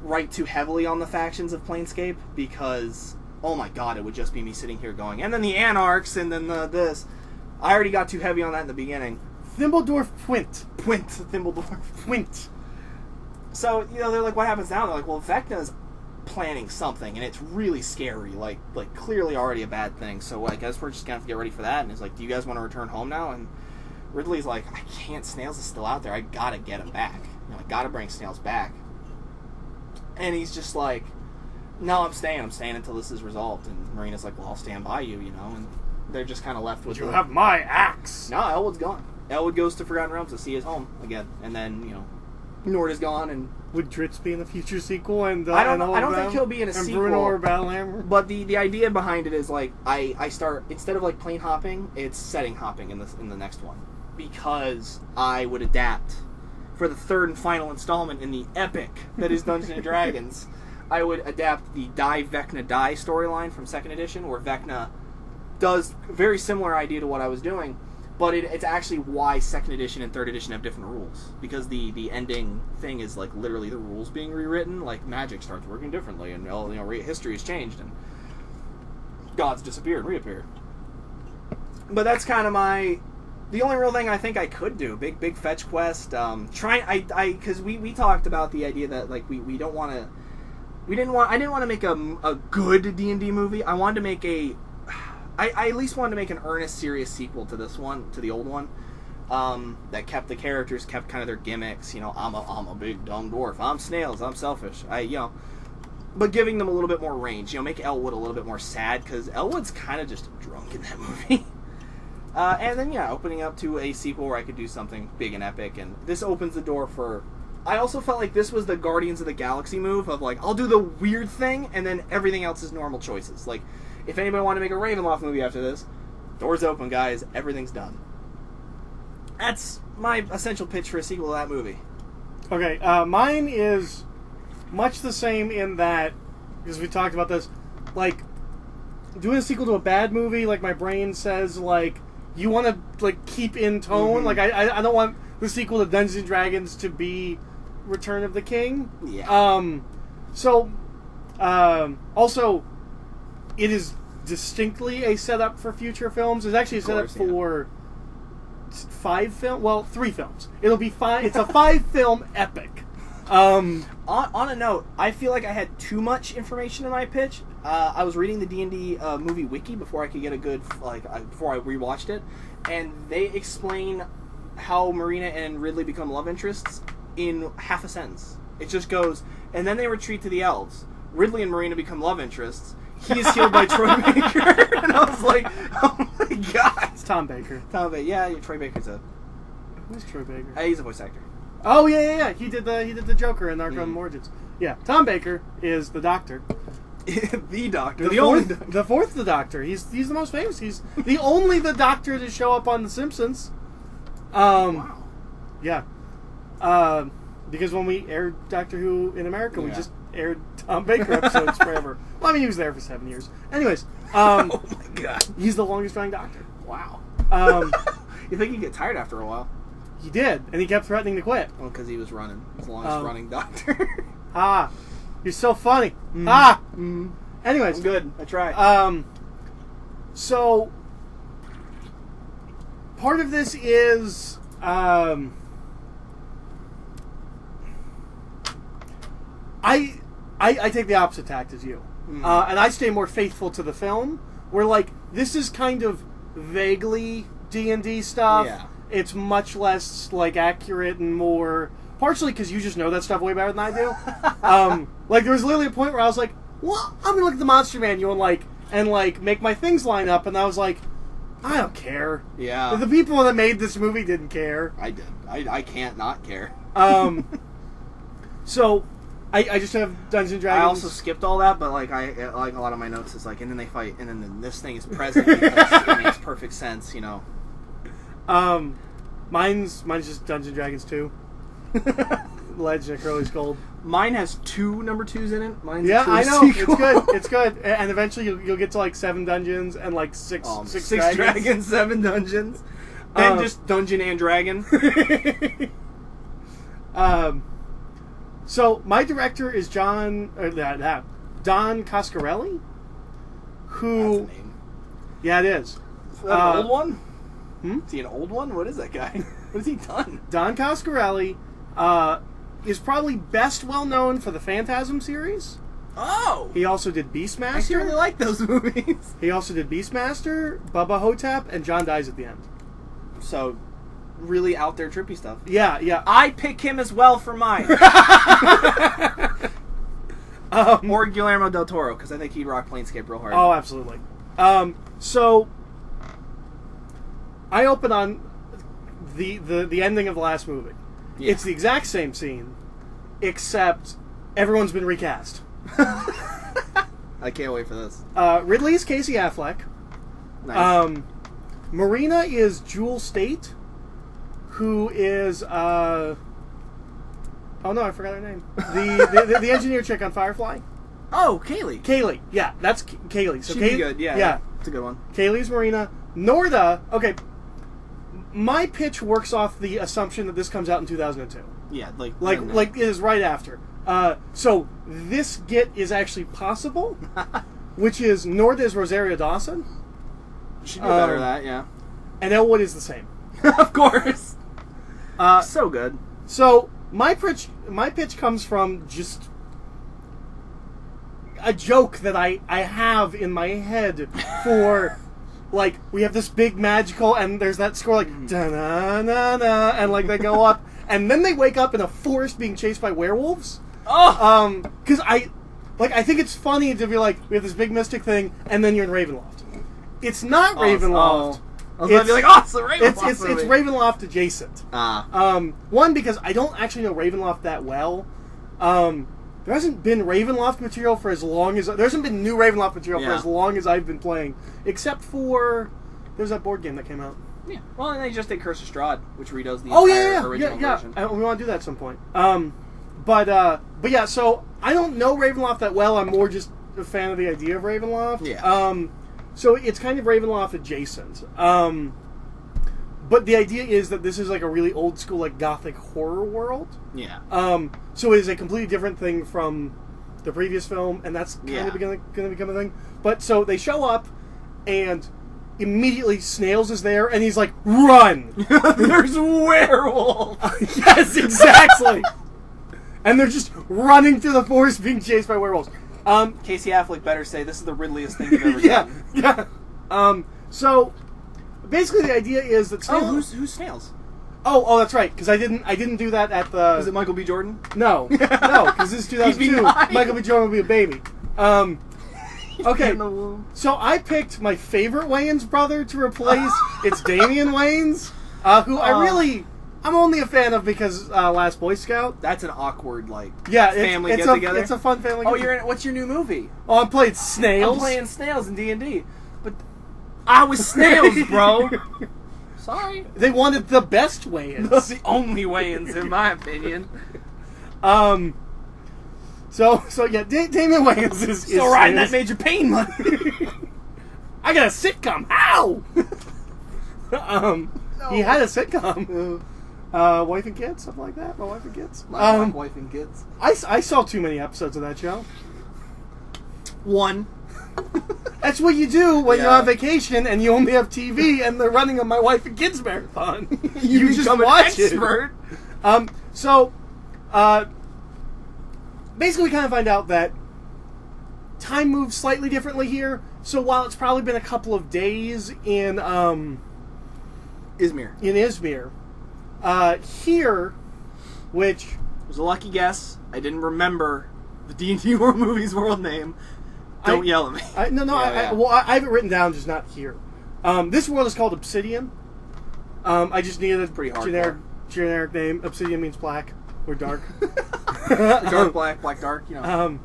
[SPEAKER 2] write too heavily on the factions of Planescape because, oh my god, it would just be me sitting here going, and then the Anarchs, and then this. I already got too heavy on that in the beginning.
[SPEAKER 1] Thimbledorf Pwint.
[SPEAKER 2] Thimbledorf.
[SPEAKER 1] Pwint.
[SPEAKER 2] So, they're like, what happens now? They're like, well, Vecna's planning something, and it's really scary, like clearly already a bad thing. So I guess we're just gonna have to get ready for that. And he's like, do you guys want to return home now? And Ridley's like, I can't. Snails is still out there. I gotta get him back. I gotta bring Snails back. And he's just like, no, I'm staying until this is resolved. And Marina's like, well, I'll stand by you, and they're just kind of left with.
[SPEAKER 1] You have my axe.
[SPEAKER 2] No, Elwood's gone. Elwood goes to Forgotten Realms to see his home again, and then Nord is gone, and
[SPEAKER 1] would Dritz be in a future sequel? And
[SPEAKER 2] I don't think he'll be in a sequel.
[SPEAKER 1] Bruno or Battlehammer.
[SPEAKER 2] But the idea behind it is like I start, instead of like plane hopping, it's setting hopping in the next one, because I would adapt for the third and final installment in the epic that is Dungeons and Dragons. I would adapt the Die Vecna Die storyline from 2nd edition, where Vecna does a very similar idea to what I was doing. But it's actually why 2nd edition and 3rd edition have different rules. Because the ending thing is like literally the rules being rewritten. Like magic starts working differently, and history has changed, and gods disappear and reappear. But that's kind of the only real thing I think I could do. Big fetch quest. Because we talked about the idea that like we don't want to. I didn't want to make a good D&D movie. I wanted to make I at least wanted to make an earnest, serious sequel to this one, to the old one, that kept the characters, kept kind of their gimmicks. I'm a big dumb dwarf. I'm Snails. I'm selfish. But giving them a little bit more range. Make Elwood a little bit more sad, because Elwood's kind of just drunk in that movie. And then opening up to a sequel where I could do something big and epic, and this opens the door for. I also felt like this was the Guardians of the Galaxy move of like, I'll do the weird thing, and then everything else is normal choices. Like, if anybody wanted to make a Ravenloft movie after this, doors open, guys. Everything's done. That's my essential pitch for a sequel to that movie.
[SPEAKER 1] Okay, mine is much the same in that, because we talked about this, like, doing a sequel to a bad movie, like my brain says, like, you want to like keep in tone. Mm-hmm. Like, I don't want the sequel to Dungeons and Dragons to be Return of the King.
[SPEAKER 2] Yeah.
[SPEAKER 1] Also, it is distinctly a setup for future films. It's actually a setup for 5 films. Well, 3 films. It'll be 5. It's a 5-film epic.
[SPEAKER 2] On a note, I feel like I had too much information in my pitch. I was reading the D&D movie wiki before I could get a good before I rewatched it, and they explain how Marina and Ridley become love interests in half a sentence. It just goes, and then they retreat to the elves. Ridley and Marina become love interests. He is healed by Troy Baker. And I was like, oh my god.
[SPEAKER 1] It's Tom Baker.
[SPEAKER 2] Yeah, Troy Baker's
[SPEAKER 1] Who's Troy Baker?
[SPEAKER 2] He's a voice actor.
[SPEAKER 1] Oh yeah. He did the Joker in Arkham Origins. Yeah, Tom Baker is the Doctor.
[SPEAKER 2] The Doctor.
[SPEAKER 1] The fourth Doctor. He's the most famous. He's the only Doctor to show up on The Simpsons.
[SPEAKER 2] Wow.
[SPEAKER 1] Yeah. Because when we aired Doctor Who in America, we just aired Tom Baker episodes forever. Well, I mean, he was there for 7 years. Anyways.
[SPEAKER 2] Oh my god.
[SPEAKER 1] He's the longest running Doctor.
[SPEAKER 2] Wow. You think he'd get tired after a while?
[SPEAKER 1] He did, and he kept threatening to quit.
[SPEAKER 2] Well, because he was running. He's the longest running Doctor.
[SPEAKER 1] You're so funny. Anyways.
[SPEAKER 2] Good. I tried.
[SPEAKER 1] So, part of this is, I take the opposite tact as you. And I stay more faithful to the film, where, like, this is kind of vaguely D&D stuff.
[SPEAKER 2] Yeah.
[SPEAKER 1] It's much less, like, accurate and more... Partially because you just know that stuff way better than I do. Like, there was literally a point where I was like, well, I'm gonna look at the Monster Manual and make my things line up, and I was like, I don't care.
[SPEAKER 2] Yeah.
[SPEAKER 1] The people that made this movie didn't care.
[SPEAKER 2] I did. I can't not care.
[SPEAKER 1] So... I just have Dungeons and Dragons.
[SPEAKER 2] I also skipped all that, but like a lot of my notes is like, and then they fight, and then this thing is present because it makes perfect sense,
[SPEAKER 1] Mine's just Dungeons and Dragons 2. Legend of Curly's Gold.
[SPEAKER 2] Mine has 2 number 2s in it. Mine's
[SPEAKER 1] I know.
[SPEAKER 2] sequel.
[SPEAKER 1] It's good. It's good. And eventually you'll get to like 7 dungeons and like 6
[SPEAKER 2] dragons, 7 dungeons. Then just Dungeon and Dragon.
[SPEAKER 1] So my director is Don Coscarelli, who...
[SPEAKER 2] That's a name.
[SPEAKER 1] Yeah, it is.
[SPEAKER 2] Is that an old one? Is he an old one? What is that guy? What has he done?
[SPEAKER 1] Don Coscarelli, is probably best well known for the Phantasm series.
[SPEAKER 2] Oh!
[SPEAKER 1] He also did
[SPEAKER 2] I
[SPEAKER 1] Beastmaster.
[SPEAKER 2] really like those movies.
[SPEAKER 1] He also did Beastmaster, Bubba Hotep, and John Dies at the End.
[SPEAKER 2] So, really out there trippy stuff.
[SPEAKER 1] Yeah, yeah.
[SPEAKER 2] I pick him as well for mine. Or Guillermo del Toro, because I think he'd rock Planescape real hard.
[SPEAKER 1] Oh, absolutely. So I open on the ending of the last movie.
[SPEAKER 2] Yeah.
[SPEAKER 1] It's the exact same scene, except everyone's been recast.
[SPEAKER 2] I can't wait for this.
[SPEAKER 1] Ridley is Casey Affleck.
[SPEAKER 2] Nice.
[SPEAKER 1] Marina is Jewel State, who is oh no, I forgot her name. The engineer chick on Firefly.
[SPEAKER 2] Oh, Kaylee.
[SPEAKER 1] Kaylee, yeah, that's Kaylee. So
[SPEAKER 2] She'd be good, yeah.
[SPEAKER 1] yeah.
[SPEAKER 2] It's a good one.
[SPEAKER 1] Kaylee's Marina. Norda, okay, my pitch works off the assumption that this comes out in 2002.
[SPEAKER 2] Yeah,
[SPEAKER 1] Like it is right after. So this get is actually possible, which is Norda is Rosario Dawson,
[SPEAKER 2] She'd be better at that, yeah.
[SPEAKER 1] and Elwood is the same.
[SPEAKER 2] Of course. So good.
[SPEAKER 1] So my pitch comes from just a joke that I have in my head for, like, we have this big magical, and there's that score like da-na-na-na, and like they go up, and then they wake up in a forest being chased by werewolves.
[SPEAKER 2] Oh!
[SPEAKER 1] Because I think it's funny to be like, we have this big mystic thing, and then you're in Ravenloft. It's not Ravenloft.
[SPEAKER 2] I was gonna be like, it's the Ravenloft
[SPEAKER 1] It's
[SPEAKER 2] movie.
[SPEAKER 1] Ravenloft adjacent. One, because I don't actually know Ravenloft that well. There hasn't been Ravenloft material for as long as... There hasn't been new Ravenloft material for as long as I've been playing. Except for... There's that board game that came out.
[SPEAKER 2] Yeah. Well, and they just did Curse of Strahd, which redoes the original version.
[SPEAKER 1] We want to do that at some point. But yeah, so I don't know Ravenloft that well. I'm more just a fan of the idea of Ravenloft.
[SPEAKER 2] Yeah.
[SPEAKER 1] So it's kind of Ravenloft adjacent. But the idea is that this is like a really old school, like, gothic horror world.
[SPEAKER 2] Yeah.
[SPEAKER 1] So it is a completely different thing from the previous film, and that's kind of going to become a thing. But so they show up, and immediately Snails is there, and he's like, "Run!"
[SPEAKER 2] There's werewolves.
[SPEAKER 1] Yes, exactly. And they're just running through the forest, being chased by werewolves.
[SPEAKER 2] Casey Affleck better say this is the ridliest thing you've ever done.
[SPEAKER 1] Yeah. So basically, the idea is that Snails...
[SPEAKER 2] who's Snails?
[SPEAKER 1] Oh, that's right. Because I didn't do that at the...
[SPEAKER 2] Is it Michael B. Jordan?
[SPEAKER 1] No, because this is 2002. Michael B. Jordan will be a baby. Okay, so I picked my favorite Wayans brother to replace. It's Damian Wayans, who I'm only a fan of because Last Boy Scout.
[SPEAKER 2] That's an awkward,
[SPEAKER 1] family
[SPEAKER 2] get together.
[SPEAKER 1] It's a fun family.
[SPEAKER 2] Oh, what's your new movie?
[SPEAKER 1] Oh, I'm playing Snails.
[SPEAKER 2] I'm playing Snails in D&D, but I was Snails, bro. Sorry.
[SPEAKER 1] They wanted the best Wayans.
[SPEAKER 2] That's the only Wayans, in my opinion.
[SPEAKER 1] So yeah, Damian Wayans is
[SPEAKER 2] still riding that Major Payne money.
[SPEAKER 1] I got a sitcom. Ow! He had a sitcom. Wife and Kids, something like that. My Wife and Kids.
[SPEAKER 2] My Wife and Kids.
[SPEAKER 1] I saw too many episodes of that show.
[SPEAKER 2] One.
[SPEAKER 1] That's what you do when you're on vacation and you only have TV and they're running a My Wife and Kids marathon. you just watch
[SPEAKER 2] expert.
[SPEAKER 1] It. Basically we kind of find out that time moves slightly differently here. So while it's probably been a couple of days in Izmir, here, which
[SPEAKER 2] it was a lucky guess. I didn't remember the D&D Horror Movies world name. Don't yell at me.
[SPEAKER 1] I have it written down, just not here. This world is called Obsidian. I just needed a generic name. Obsidian means black or dark.
[SPEAKER 2] Dark black, black dark. You know.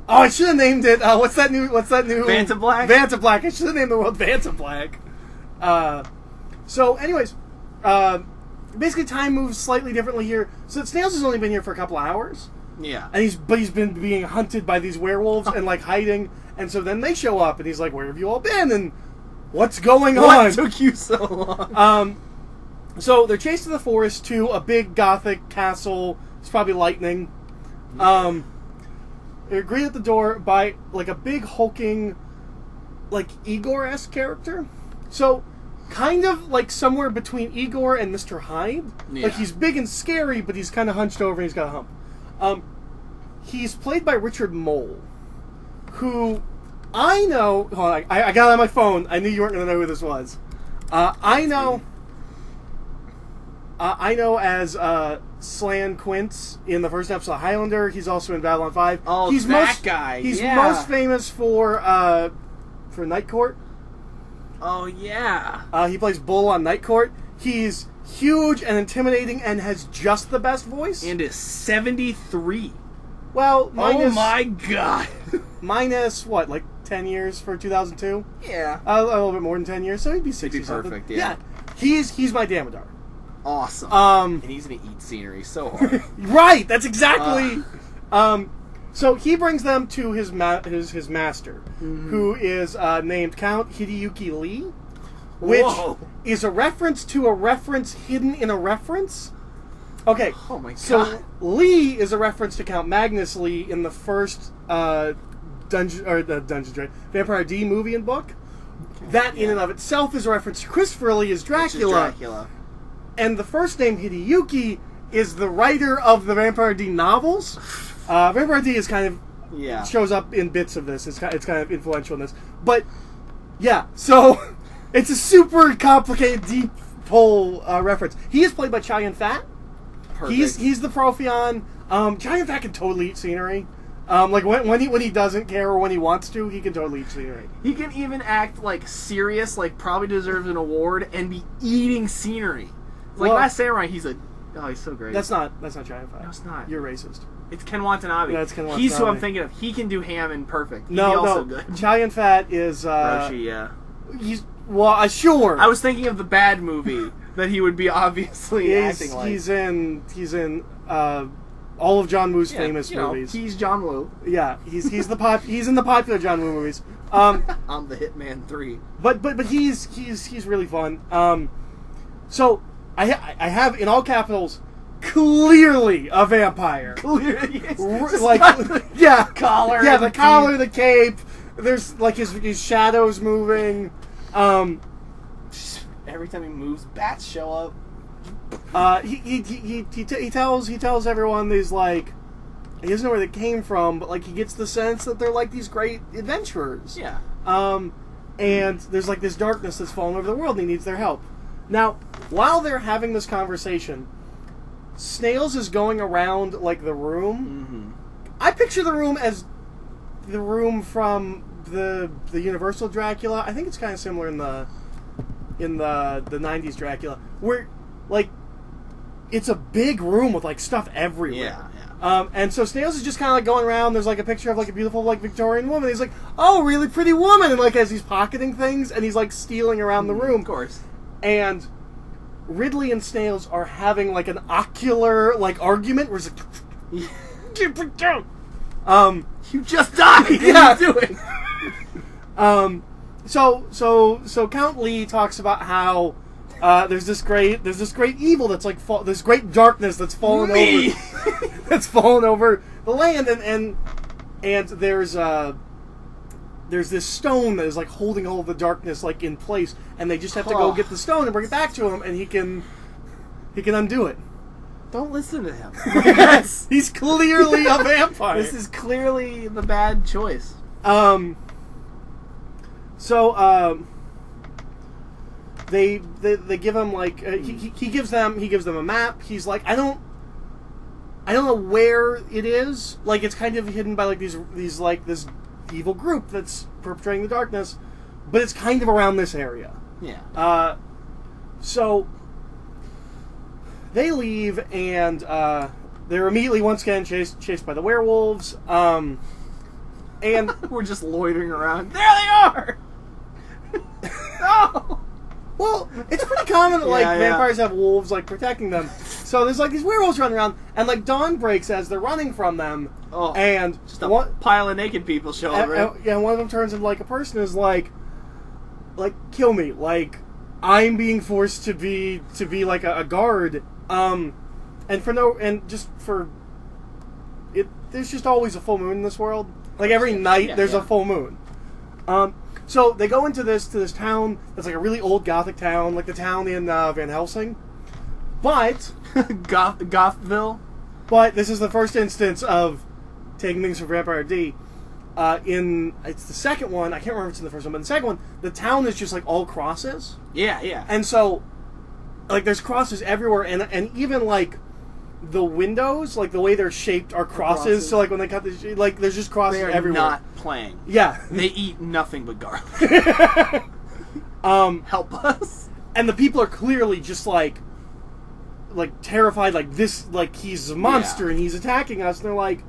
[SPEAKER 1] I should have named it. What's that new?
[SPEAKER 2] Vanta Black.
[SPEAKER 1] Vanta Black. I should have named the world Vanta Black. So, anyways, basically time moves slightly differently here. So Snails has only been here for a couple hours.
[SPEAKER 2] Yeah.
[SPEAKER 1] And he's been being hunted by these werewolves and like hiding. And so then they show up and he's like, "Where have you all been? And what's going on?
[SPEAKER 2] What took you so long?"
[SPEAKER 1] So they're chased to the forest to a big gothic castle. It's probably lightning. They're greeted at the door by like a big hulking, like Igor-esque character. So kind of like somewhere between Igor and Mr. Hyde.
[SPEAKER 2] Yeah.
[SPEAKER 1] Like he's big and scary, but he's kind of hunched over and he's got a hump. He's played by Richard Mole, who I know. Hold on, I got it on my phone. I knew you weren't going to know who this was. I know as Slan Quince in the first episode of Highlander. He's also in Babylon 5.
[SPEAKER 2] Oh,
[SPEAKER 1] he's
[SPEAKER 2] that guy.
[SPEAKER 1] He's
[SPEAKER 2] yeah.
[SPEAKER 1] most famous for Night Court.
[SPEAKER 2] Oh, yeah.
[SPEAKER 1] He plays Bull on Night Court. He's huge and intimidating and has just the best voice.
[SPEAKER 2] And is 73.
[SPEAKER 1] Well,
[SPEAKER 2] Oh my god.
[SPEAKER 1] minus what, like 10 years for 2002?
[SPEAKER 2] Yeah.
[SPEAKER 1] A little bit more than 10 years, so he'd be 60
[SPEAKER 2] He'd be
[SPEAKER 1] something.
[SPEAKER 2] perfect, yeah.
[SPEAKER 1] He's my Damodar.
[SPEAKER 2] Awesome.
[SPEAKER 1] And
[SPEAKER 2] he's gonna eat scenery so hard.
[SPEAKER 1] right, that's exactly. So he brings them to his master, who is named Count Hideyuki Lee, which is a reference to a reference hidden in a reference. Okay.
[SPEAKER 2] Oh my god.
[SPEAKER 1] So Lee is a reference to Count Magnus Lee in the first Vampire D movie and book. That in and of itself is a reference to Christopher Lee as Dracula. And the first name Hideyuki is the writer of the Vampire D novels. Vampire D is kind of shows up in bits of this. It's kind of influential in this. But yeah, so it's a super complicated, deep pull reference. He is played by Chow Yun-fat.
[SPEAKER 2] Perfect.
[SPEAKER 1] He's the Protheon. Chow Yun-fat can totally eat scenery. Like when he doesn't care or when he wants to, he can totally eat scenery.
[SPEAKER 2] He can even act like serious, like probably deserves an award, and be eating scenery. Like Last Samurai, he's so great.
[SPEAKER 1] That's not Chow Yun-fat.
[SPEAKER 2] No, it's not.
[SPEAKER 1] You're racist.
[SPEAKER 2] It's Ken Watanabe.
[SPEAKER 1] Yeah, it's Ken Watanabe.
[SPEAKER 2] He's who I'm thinking of. He can do Hammond perfect. He'd be
[SPEAKER 1] No,
[SPEAKER 2] also good.
[SPEAKER 1] Chow Yun-fat is
[SPEAKER 2] Roshi, yeah.
[SPEAKER 1] He's sure.
[SPEAKER 2] I was thinking of the bad movie that he would be obviously acting like.
[SPEAKER 1] He's in all of John Woo's famous movies.
[SPEAKER 2] He's John Woo.
[SPEAKER 1] Yeah, he's in the popular John Woo movies.
[SPEAKER 2] I'm the Hitman 3.
[SPEAKER 1] But he's really fun. So I have in all capitals clearly a vampire.
[SPEAKER 2] Clearly,
[SPEAKER 1] yeah,
[SPEAKER 2] collar.
[SPEAKER 1] Yeah, the collar, the cape. There's like his shadows moving.
[SPEAKER 2] Every time he moves, bats show up.
[SPEAKER 1] He tells everyone these like he doesn't know where they came from, but like he gets the sense that they're like these great adventurers.
[SPEAKER 2] Yeah.
[SPEAKER 1] And there's like this darkness that's fallen over the world, and he needs their help. Now, while they're having this conversation, Snails is going around like the room. Mm-hmm. I picture the room as the room from the Universal Dracula. I think it's kind of similar in the 90s Dracula, where like it's a big room with like stuff everywhere.
[SPEAKER 2] Yeah.
[SPEAKER 1] And so Snails is just kind of like going around. There's like a picture of like a beautiful like Victorian woman. He's like, "Oh, really pretty woman," and like as he's pocketing things and he's like stealing around the room.
[SPEAKER 2] Of course.
[SPEAKER 1] And Ridley and Snails are having like an ocular like argument where it's like,
[SPEAKER 2] you just died.
[SPEAKER 1] Yeah.
[SPEAKER 2] What are you doing?
[SPEAKER 1] So Count Lee talks about how there's this great evil that's like this great darkness that's fallen over the land, and there's this stone that is like holding all of the darkness like in place, and they just have to go get the stone and bring it back to him, and he can undo it.
[SPEAKER 2] Don't listen to him.
[SPEAKER 1] Yes, he's clearly a vampire.
[SPEAKER 2] This is clearly the bad choice.
[SPEAKER 1] So they give him like he gives them a map. He's like, I don't know where it is. Like it's kind of hidden by like these like this evil group that's perpetrating the darkness, but it's kind of around this area.
[SPEAKER 2] Yeah.
[SPEAKER 1] So they leave, and they're immediately once again chased by the werewolves. And
[SPEAKER 2] we're just loitering around. There they are. No.
[SPEAKER 1] Well, it's pretty common that like vampires have wolves like protecting them. So there's like these werewolves running around, and like dawn breaks as they're running from them.
[SPEAKER 2] Oh,
[SPEAKER 1] and
[SPEAKER 2] just a pile of naked people show up. Right?
[SPEAKER 1] And one of them turns into like a person who's like kill me, like I'm being forced to be like a guard. There's just always a full moon in this world. Like every night there's a full moon. So they go into this town that's like a really old Gothic town, like the town in Van Helsing. But
[SPEAKER 2] Gothville.
[SPEAKER 1] But this is the first instance of taking things from Vampire D. It's the second one. I can't remember if it's in the first one, but in the second one, the town is just like all crosses.
[SPEAKER 2] Yeah.
[SPEAKER 1] And so, like, there's crosses everywhere, and even like the windows, like the way they're shaped, are crosses. So like when they cut the there's just crosses
[SPEAKER 2] They are
[SPEAKER 1] everywhere.
[SPEAKER 2] not playing.
[SPEAKER 1] Yeah,
[SPEAKER 2] They eat nothing but garlic. Help us.
[SPEAKER 1] and the people are clearly just like terrified, like this, like he's a monster and he's attacking us. And they're like,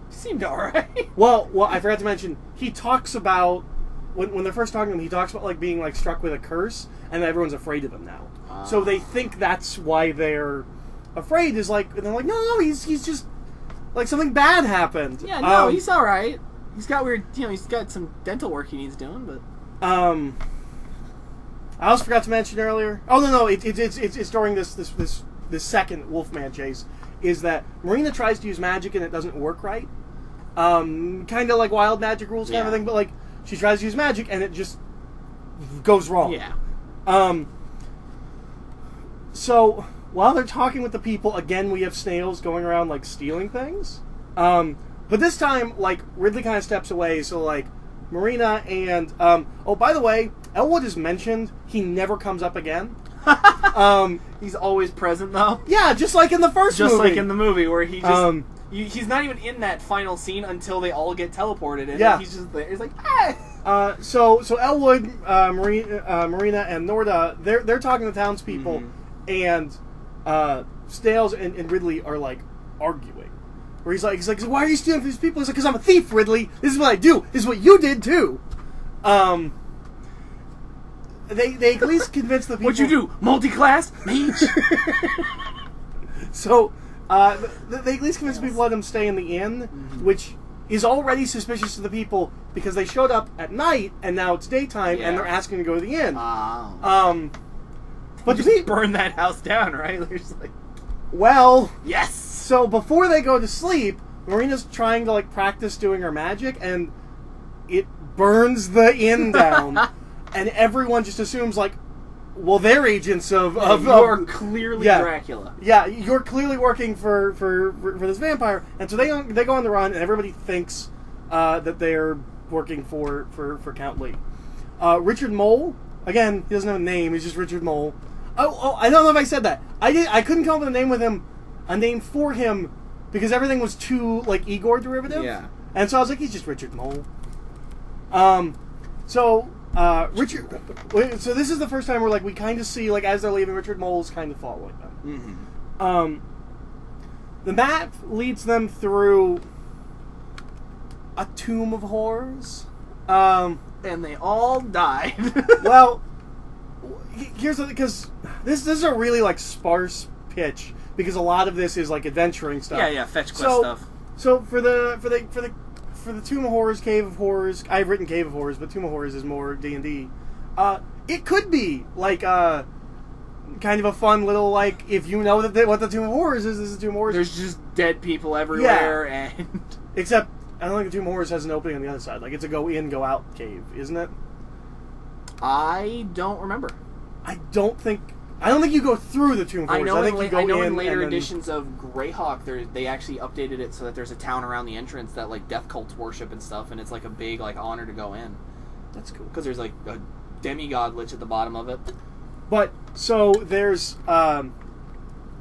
[SPEAKER 2] Seemed alright.
[SPEAKER 1] well, I forgot to mention, he talks about when they're first talking to him, he talks about like being like struck with a curse, and everyone's afraid of him now. So they think that's why they're afraid. Is like, and they're like, no, he's just like something bad happened.
[SPEAKER 2] Yeah, no, he's alright. He's got weird, he's got some dental work he needs doing, but
[SPEAKER 1] I also forgot to mention earlier. Oh no, it's during this second Wolfman chase. Is that Marina tries to use magic and it doesn't work right? Kind of like wild magic rules kind of thing, but like she tries to use magic and it just goes wrong.
[SPEAKER 2] Yeah.
[SPEAKER 1] So while they're talking with the people, again we have Snails going around like stealing things. But this time, like, Ridley kind of steps away, so like Marina and oh, by the way, Elwood is mentioned. He never comes up again.
[SPEAKER 2] He's always present though.
[SPEAKER 1] Yeah, just like in the first movie.
[SPEAKER 2] Just like in the movie where he just he's not even in that final scene until they all get teleported, and he's just there. He's like, hey.
[SPEAKER 1] So Elwood, Marina, and Norda, they're talking to townspeople, and Snails and Ridley are like arguing. Where he's like, why are you stealing from these people? He's like, because I'm a thief, Ridley. This is what I do. This is what you did too. They at least convince the people.
[SPEAKER 2] What'd you do? Multi-class? Mage?
[SPEAKER 1] So, they at least convince the people to let him stay in the inn, which is already suspicious to the people because they showed up at night and now it's daytime and they're asking to go to the inn. But
[SPEAKER 2] just burn that house down, right? They're just like,
[SPEAKER 1] well,
[SPEAKER 2] yes.
[SPEAKER 1] So before they go to sleep, Marina's trying to like practice doing her magic, and it burns the inn down. And everyone just assumes, like, well, they're agents of
[SPEAKER 2] you're clearly Dracula.
[SPEAKER 1] Yeah, you're clearly working for this vampire. And so they go on the run, and everybody thinks that they're working for Count Lee. Richard Mole, again, he doesn't have a name. He's just Richard Mole. Oh, I don't know if I said that. I couldn't come up with a name for him, because everything was too like Igor derivative.
[SPEAKER 2] Yeah.
[SPEAKER 1] And so I was like, he's just Richard Mole. Richard. So this is the first time where like we kind of see like as they're leaving, Richard Mole's kind of following them. The map leads them through a tomb of horrors.
[SPEAKER 2] And they all died.
[SPEAKER 1] Well, here's because this is a really like sparse pitch because a lot of this is like adventuring stuff.
[SPEAKER 2] Yeah, fetch quest stuff.
[SPEAKER 1] So for the Tomb of Horrors, Cave of Horrors, I've written Cave of Horrors, but Tomb of Horrors is more D&D. It could be like kind of a fun little like if you know what the Tomb of Horrors is. This is the Tomb of Horrors.
[SPEAKER 2] There's just dead people everywhere, and
[SPEAKER 1] except I don't think the Tomb of Horrors has an opening on the other side. Like it's a go in, go out cave, isn't it?
[SPEAKER 2] I don't remember.
[SPEAKER 1] I don't think you go through the Tomb of Horrors. I think you go
[SPEAKER 2] I know
[SPEAKER 1] in
[SPEAKER 2] later
[SPEAKER 1] then...
[SPEAKER 2] editions of Greyhawk, they actually updated it so that there's a town around the entrance that like death cults worship and stuff, and it's like a big like honor to go in.
[SPEAKER 1] That's cool
[SPEAKER 2] because there's like a demigod lich at the bottom of it.
[SPEAKER 1] But so there's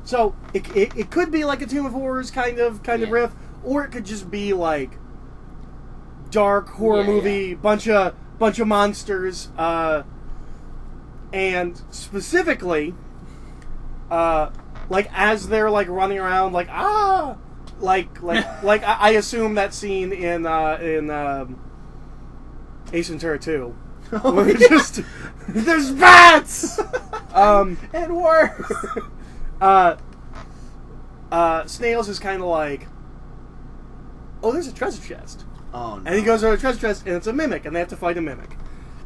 [SPEAKER 1] so it could be like a Tomb of Horrors kind of riff, or it could just be like dark horror movie, bunch of monsters. And specifically, like as they're like running around, like like I assume that scene in Ace Ventura 2, where just there's bats,
[SPEAKER 2] and worse.
[SPEAKER 1] Snails is kind of like, oh, there's a treasure chest.
[SPEAKER 2] Oh, no.
[SPEAKER 1] And he goes to a treasure chest, and it's a mimic, and they have to fight a mimic.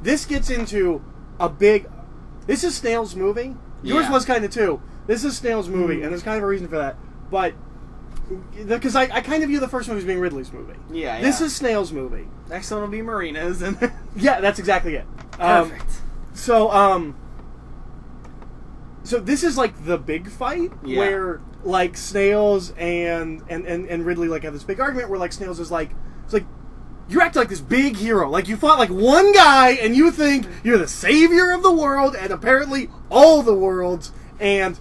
[SPEAKER 1] This gets into a big. This is Snail's movie. Yours was kind of too. This is Snail's movie, and there's kind of a reason for that. But because I kind of view the first movie as being Ridley's movie.
[SPEAKER 2] Yeah,
[SPEAKER 1] This is Snail's movie.
[SPEAKER 2] Next one will be Marina's, and
[SPEAKER 1] Yeah, that's exactly it.
[SPEAKER 2] perfect.
[SPEAKER 1] So this is like the big fight where like Snails and Ridley like have this big argument where like Snails is like, it's like, you act like this big hero, like you fought like one guy and you think you're the savior of the world and apparently all the worlds, and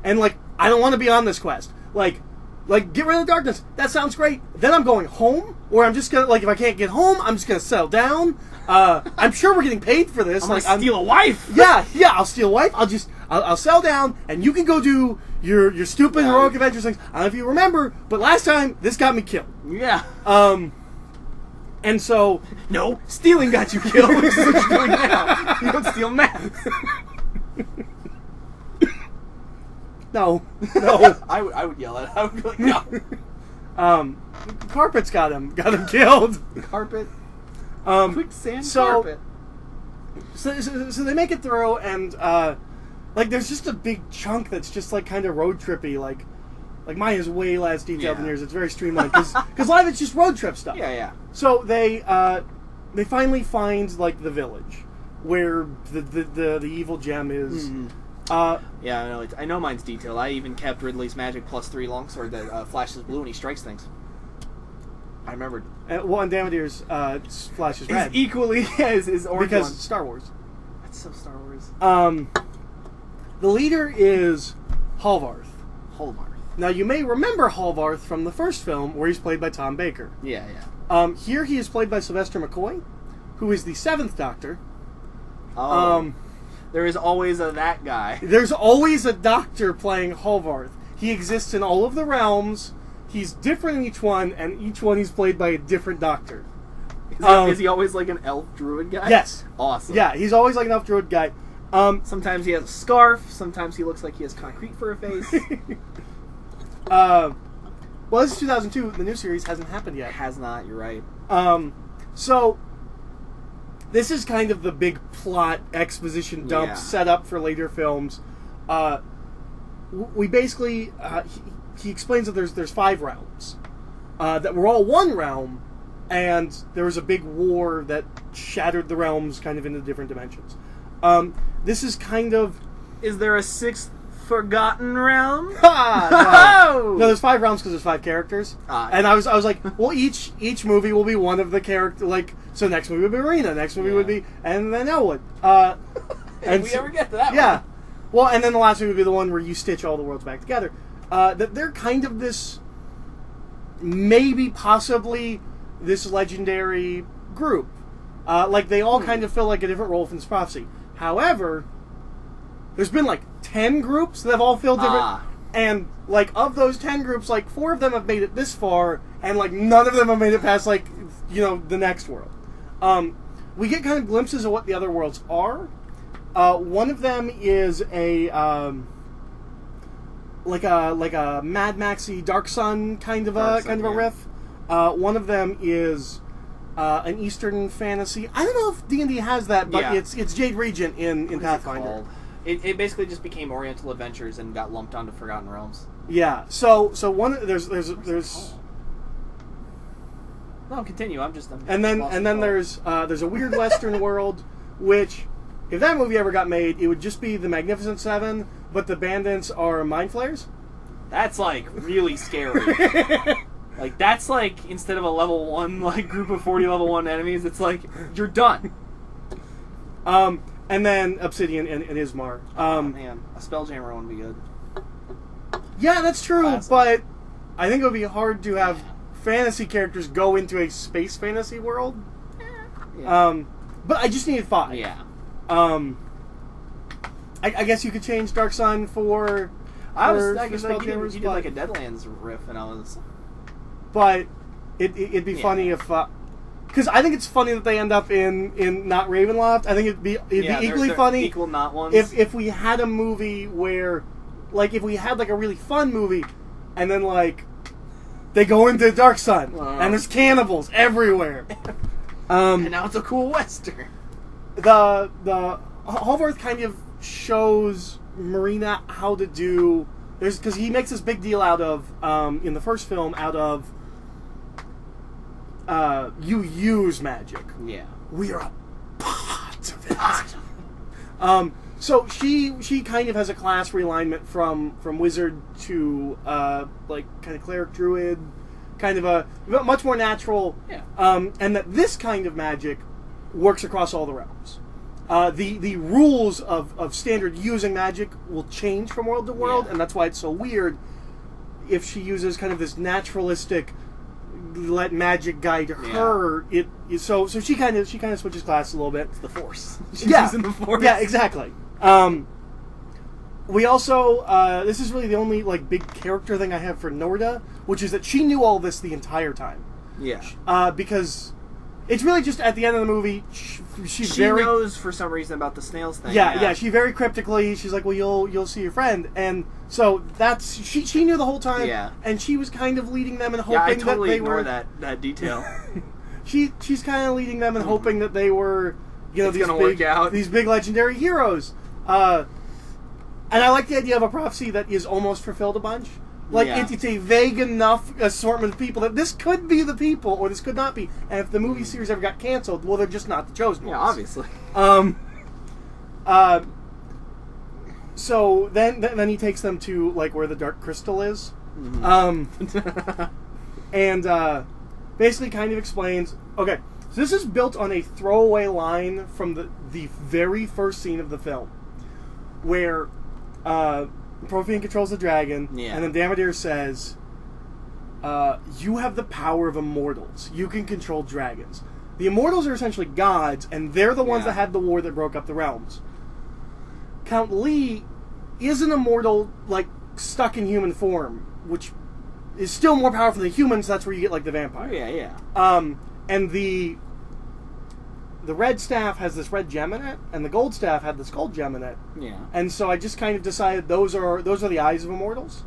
[SPEAKER 1] like I don't want to be on this quest. Like get rid of the darkness. That sounds great. Then I'm going home, or I'm just gonna, like, if I can't get home, I'm just gonna settle down. I'm sure we're getting paid for this.
[SPEAKER 2] I'm gonna steal a wife.
[SPEAKER 1] Yeah, I'll steal a wife. I'll settle down, and you can go do your stupid heroic adventures things. I don't know if you remember, but last time this got me killed.
[SPEAKER 2] Yeah.
[SPEAKER 1] And so
[SPEAKER 2] no, stealing got you killed. Which is what you're doing now. You don't steal math.
[SPEAKER 1] No.
[SPEAKER 2] I would yell at it. I would be like, no.
[SPEAKER 1] Carpet's got him killed.
[SPEAKER 2] Carpet. Quicksand carpet.
[SPEAKER 1] So they make it through, and like there's just a big chunk that's just like kind of road trippy. Like mine is way less detailed than yours. It's very streamlined because a lot of it's just road trip stuff.
[SPEAKER 2] Yeah.
[SPEAKER 1] So they finally find like the village where the evil gem is.
[SPEAKER 2] Mm-hmm. Yeah, I know mine's detailed. I even kept Ridley's magic +3 longsword that flashes blue when he strikes things. I remembered.
[SPEAKER 1] And Damadier's flashes red.
[SPEAKER 2] He's equally as his orange
[SPEAKER 1] because
[SPEAKER 2] one.
[SPEAKER 1] Star Wars.
[SPEAKER 2] That's so Star Wars.
[SPEAKER 1] The leader is Halvarth.
[SPEAKER 2] Halvarth.
[SPEAKER 1] Now you may remember Halvarth from the first film where he's played by Tom Baker.
[SPEAKER 2] Yeah.
[SPEAKER 1] Here he is played by Sylvester McCoy, who is the 7th Doctor.
[SPEAKER 2] Oh. There is always that guy.
[SPEAKER 1] There's always a doctor playing Halvarth. He exists in all of the realms. He's different in each one, and each one he's played by a different doctor.
[SPEAKER 2] Is he always like an elf druid guy?
[SPEAKER 1] Yes.
[SPEAKER 2] Awesome.
[SPEAKER 1] Yeah, he's always like an elf druid guy.
[SPEAKER 2] Sometimes he has a scarf. Sometimes he looks like he has concrete for a face.
[SPEAKER 1] Well, this is 2002. The new series hasn't happened yet.
[SPEAKER 2] It has not. You're right.
[SPEAKER 1] So this is kind of the big plot exposition dump set up for later films. We basically he explains that there's 5 realms that were all one realm, and there was a big war that shattered the realms kind of into different dimensions. This is kind of...
[SPEAKER 2] Is there a 6th forgotten realm?
[SPEAKER 1] No, there's 5 realms because there's 5 characters. And I was like, well, each movie will be one of the character, like, so next movie would be Marina, next movie would be, and then Elwood.
[SPEAKER 2] If we ever get to that
[SPEAKER 1] one.
[SPEAKER 2] one.
[SPEAKER 1] Well, and then the last movie would be the one where you stitch all the worlds back together. That they're kind of this, maybe possibly this legendary group. Like they all kind of fill like a different role from this prophecy. However, there's been like 10 groups that have all filled different, and like of those 10 groups, like 4 of them have made it this far, and like none of them have made it past like the next world. We get kind of glimpses of what the other worlds are. One of them is a like a Mad Maxy Dark Sun kind of a riff. One of them is an Eastern fantasy. I don't know if D&D has that, but it's Jade Regent in Pathfinder.
[SPEAKER 2] It basically just became Oriental Adventures and got lumped onto Forgotten Realms.
[SPEAKER 1] Yeah. So one there's
[SPEAKER 2] No, continue. I'm
[SPEAKER 1] and then there's a weird Western world, which if that movie ever got made, it would just be the Magnificent Seven, but the bandits are mind flayers.
[SPEAKER 2] That's like really scary. Like that's like instead of a level 1 like group of 40 level 1 enemies, it's like you're done.
[SPEAKER 1] And then Obsidian and Ismar.
[SPEAKER 2] Man, a Spelljammer one would be good.
[SPEAKER 1] Yeah, that's true,
[SPEAKER 2] Classic.
[SPEAKER 1] but I think it would be hard to have fantasy characters go into a space fantasy world.
[SPEAKER 2] Yeah.
[SPEAKER 1] But I just needed 5.
[SPEAKER 2] Yeah.
[SPEAKER 1] I guess you could change Dark Sun for.
[SPEAKER 2] I guess like you did like a Deadlands riff, and I was.
[SPEAKER 1] But it'd be funny if. Because I think it's funny that they end up in not Ravenloft. I think it'd be equally funny.
[SPEAKER 2] Equal not ones.
[SPEAKER 1] If we had a movie where, like, if we had like a really fun movie, and then like they go into Dark Sun and there's cannibals everywhere.
[SPEAKER 2] And now it's a cool Western.
[SPEAKER 1] The Halvarth kind of shows Marina how to do because he makes this big deal out of in the first film out of you use magic.
[SPEAKER 2] Yeah.
[SPEAKER 1] We are a part of it. So she kind of has a class realignment from wizard to like kind of cleric druid, kind of a much more natural.
[SPEAKER 2] Yeah.
[SPEAKER 1] And that this kind of magic works across all the realms. The rules of standard using magic will change from world to world,
[SPEAKER 2] Yeah.
[SPEAKER 1] and that's why it's so weird if she uses kind of this naturalistic let magic guide her. So she kind of switches classes a little bit.
[SPEAKER 2] It's the Force. She's
[SPEAKER 1] Yeah.
[SPEAKER 2] using the Force.
[SPEAKER 1] Yeah, exactly. We also this is really the only like big character thing I have for Norda, which is that she knew all this the entire time.
[SPEAKER 2] Yeah.
[SPEAKER 1] Because it's really just at the end of the movie, she very
[SPEAKER 2] knows for some reason about the snails thing.
[SPEAKER 1] yeah. She very cryptically, she's like, "Well, you'll see your friend," and so that's she knew the whole time.
[SPEAKER 2] Yeah.
[SPEAKER 1] And she was kind of leading them and hoping
[SPEAKER 2] Yeah, I totally
[SPEAKER 1] that they
[SPEAKER 2] ignore
[SPEAKER 1] were
[SPEAKER 2] that detail.
[SPEAKER 1] she's kind of leading them and hoping that they were,
[SPEAKER 2] It's
[SPEAKER 1] these
[SPEAKER 2] gonna
[SPEAKER 1] big
[SPEAKER 2] work out.
[SPEAKER 1] these big legendary heroes. And I like the idea of a prophecy that is almost fulfilled a bunch. Like,
[SPEAKER 2] Yeah.
[SPEAKER 1] it's a vague enough assortment of people that this could be the people, or this could not be. And if the movie series ever got canceled, well, they're just not the chosen ones.
[SPEAKER 2] Yeah, obviously.
[SPEAKER 1] So then he takes them to, like, where the Dark Crystal is. And basically kind of explains, okay, so this is built on a throwaway line from the very first scene of the film, where Prothean controls the dragon,
[SPEAKER 2] Yeah.
[SPEAKER 1] and then Damodar says, you have the power of immortals. You can control dragons. The immortals are essentially gods, and they're the ones
[SPEAKER 2] Yeah.
[SPEAKER 1] that had the war that broke up the realms. Count Lee is an immortal, like, stuck in human form, which is still more powerful than humans. That's where you get, like, the vampire.
[SPEAKER 2] Yeah.
[SPEAKER 1] And the red staff has this red gem in it, and the gold staff had this gold gem in it.
[SPEAKER 2] Yeah.
[SPEAKER 1] And so I just kind of decided those are the eyes of immortals.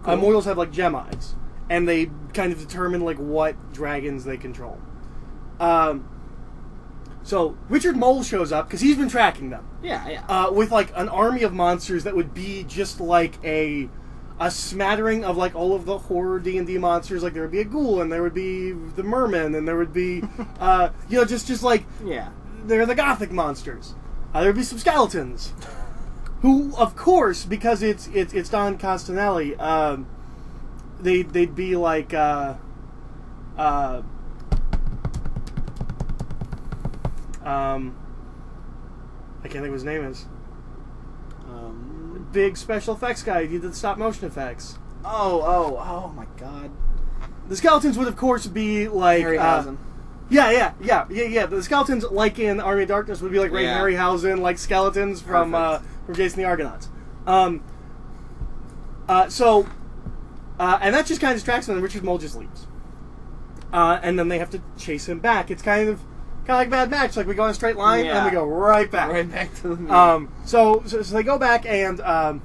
[SPEAKER 2] Cool.
[SPEAKER 1] Immortals have like gem eyes, and they kind of determine like what dragons they control. So Richard Mole shows up because he's been tracking them.
[SPEAKER 2] Yeah.
[SPEAKER 1] With like an army of monsters that would be just like a smattering of like all of the horror D&D monsters. Like there would be a ghoul, and there would be the merman, and there would be just like
[SPEAKER 2] Yeah.
[SPEAKER 1] they're the gothic monsters. There would be some skeletons, who of course, because it's Don Costanelli, they'd be like I can't think of what his name is. Big special effects guy. He did the stop motion effects.
[SPEAKER 2] Oh my God.
[SPEAKER 1] The skeletons would, of course, be like
[SPEAKER 2] Harryhausen.
[SPEAKER 1] Yeah. The skeletons, like in Army of Darkness, would be like Ray Harryhausen, like skeletons from Jason the Argonauts. And that just kind of distracts them, and Richard Mole just leaves. And then they have to chase him back. It's kind of like Mad Max. Like we go in a straight line, and then we go right back.
[SPEAKER 2] Right back to the movie.
[SPEAKER 1] So they go back, and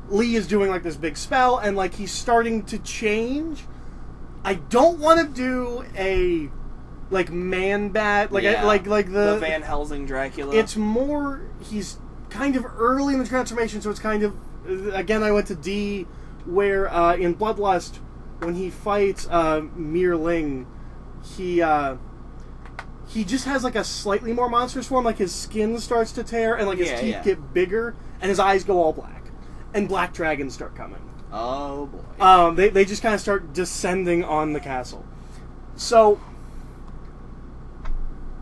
[SPEAKER 1] Lee is doing like this big spell, and like he's starting to change. I don't want to do a like man bat like the
[SPEAKER 2] Van Helsing Dracula.
[SPEAKER 1] It's more he's kind of early in the transformation, so it's kind of again I went to D where in Bloodlust when he fights Mir Ling, he just has like a slightly more monstrous form. Like his skin starts to tear, and like his teeth get bigger, and his eyes go all black, and black dragons start coming.
[SPEAKER 2] Oh boy.
[SPEAKER 1] They just kind of start descending on the castle. So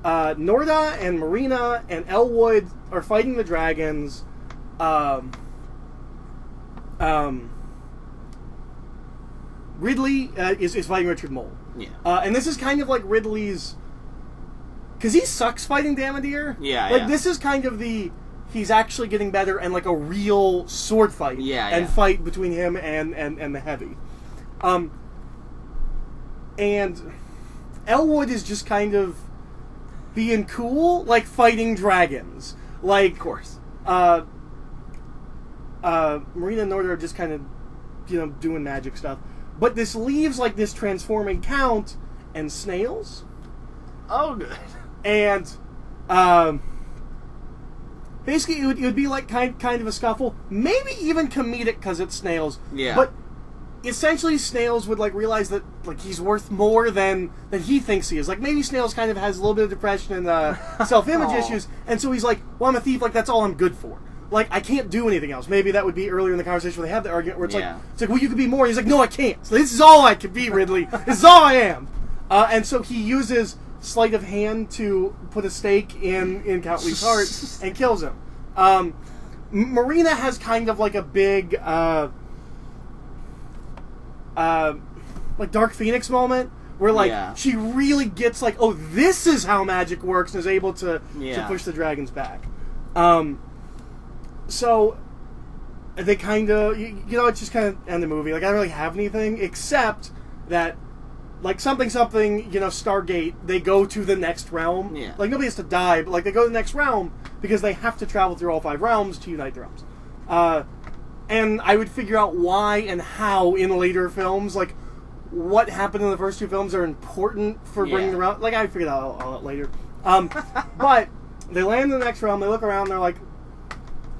[SPEAKER 1] Norda and Marina and Elwood are fighting the dragons. Ridley is fighting Richard Mole.
[SPEAKER 2] Yeah.
[SPEAKER 1] And this is kind of like Ridley's... Because he sucks fighting Damodar.
[SPEAKER 2] Yeah.
[SPEAKER 1] This is kind of he's actually getting better and like a real sword fight. And fight between him and the Heavy. And Elwood is just kind of being cool, like fighting dragons. Like,
[SPEAKER 2] of course.
[SPEAKER 1] Marina and Norda are just kind of, doing magic stuff. But this leaves like this transforming count and snails.
[SPEAKER 2] Oh, good.
[SPEAKER 1] And basically it would be like kind of a scuffle, maybe even comedic because it's snails.
[SPEAKER 2] Yeah.
[SPEAKER 1] But essentially, Snails would like realize that like he's worth more than he thinks he is. Like maybe Snails kind of has a little bit of depression and self-image
[SPEAKER 2] Aw.
[SPEAKER 1] issues, and so he's like, "Well, I'm a thief. Like that's all I'm good for. Like I can't do anything else." Maybe that would be earlier in the conversation where they have the argument where it's
[SPEAKER 2] Yeah.
[SPEAKER 1] like, "Well, you could be more." He's like, "No, I can't. So this is all I can be, Ridley. This is all I am." And so he uses sleight of hand to put a stake in Count Lee's heart and kills him. Marina has kind of like a big. Like Dark Phoenix moment where like she really gets like, oh, this is how magic works, and is able to push the dragons back. So they kind of it's just kind of end the movie. Like I don't really have anything except that like something Stargate, they go to the next realm.
[SPEAKER 2] Yeah.
[SPEAKER 1] Like nobody has to die, but like they go to the next realm because they have to travel through all 5 realms to unite the realms. And I would figure out why and how in later films, like what happened in the first 2 films are important for bringing them around. Like I figured out all that later. But they land in the next realm. They look around. They're like,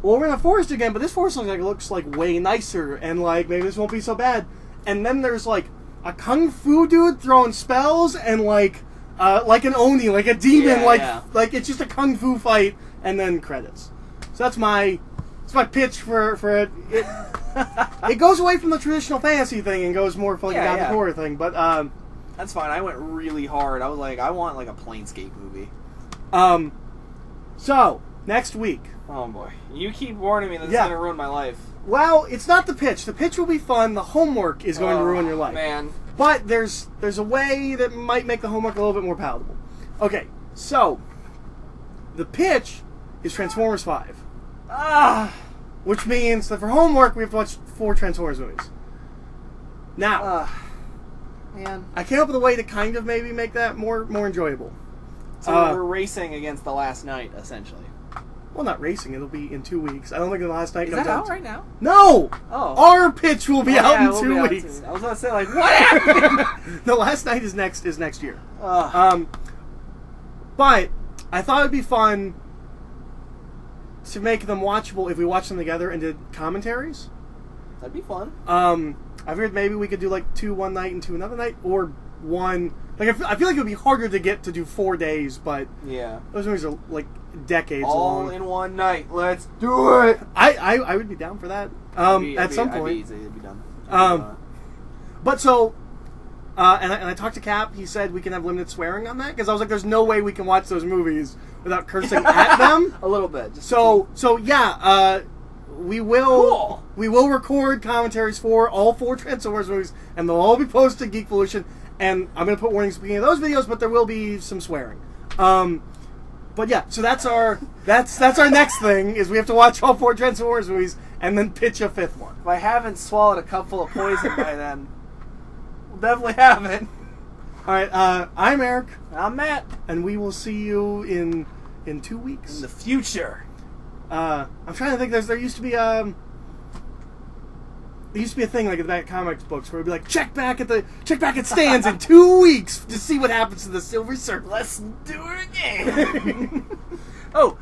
[SPEAKER 1] "Well, we're in a forest again, but this forest looks like way nicer, and like maybe this won't be so bad." And then there's like a kung fu dude throwing spells, and like an oni, like a demon, like it's just a kung fu fight, and then credits. So that's my pitch for it. It goes away from the traditional fantasy thing and goes more for like a gothic horror thing, but
[SPEAKER 2] that's fine. I went really hard. I was like, I want like a Planescape movie.
[SPEAKER 1] So next week.
[SPEAKER 2] Oh boy, you keep warning me that this is gonna ruin my life.
[SPEAKER 1] Well, it's not the pitch. The pitch will be fun. The homework is going to ruin your life.
[SPEAKER 2] Man.
[SPEAKER 1] But there's a way that might make the homework a little bit more palatable. Okay, so the pitch is Transformers 5. Which means that for homework we have to watch 4 Transformers movies. Now,
[SPEAKER 2] man,
[SPEAKER 1] I came up with a way to kind of maybe make that more enjoyable.
[SPEAKER 2] So we're racing against The Last Night, essentially.
[SPEAKER 1] Well, not racing. It'll be in 2 weeks. I don't think The Last Night comes
[SPEAKER 2] out. Is that
[SPEAKER 1] out
[SPEAKER 2] out right now?
[SPEAKER 1] No!
[SPEAKER 2] Oh.
[SPEAKER 1] Our pitch will be out in
[SPEAKER 2] we'll
[SPEAKER 1] 2
[SPEAKER 2] be
[SPEAKER 1] weeks.
[SPEAKER 2] I was going to say, like, what happened?
[SPEAKER 1] The Last Night is next year. But I thought it'd be fun to make them watchable if we watched them together and did commentaries.
[SPEAKER 2] That'd be fun.
[SPEAKER 1] I figured maybe we could do like 2 one night and 2 another night, or 1. Like I feel like it would be harder to get to do 4 days, but those movies are like decades long.
[SPEAKER 2] All in one night. Let's do it.
[SPEAKER 1] I would be down for that. At some point.
[SPEAKER 2] It'd be done.
[SPEAKER 1] But so. And I talked to Cap. He said we can have limited swearing on that because I was like, "There's no way we can watch those movies without cursing at them."
[SPEAKER 2] A little bit. Just
[SPEAKER 1] We will record commentaries for all 4 Transformers movies, and they'll all be posted to Geekvolution. And I'm going to put warnings at the beginning of those videos, but there will be some swearing. But yeah, so that's our next thing is we have to watch all 4 Transformers movies and then pitch a 5th one.
[SPEAKER 2] If I haven't swallowed a cup full of poison by then. Definitely haven't.
[SPEAKER 1] Alright, I'm Eric.
[SPEAKER 2] I'm Matt.
[SPEAKER 1] And we will see you in 2 weeks.
[SPEAKER 2] In the future.
[SPEAKER 1] I'm trying to think, there used to be a thing like in the back of comics books where it'd be like, check back at stands in 2 weeks to see what happens to the Silver Surfer.
[SPEAKER 2] Let's do it again. Oh,